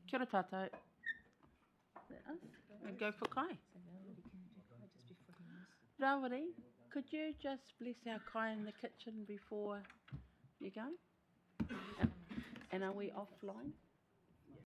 Kia ora tātou. And go for kai. Rawiri, could you just bless our kai in the kitchen before you go? And are we offline?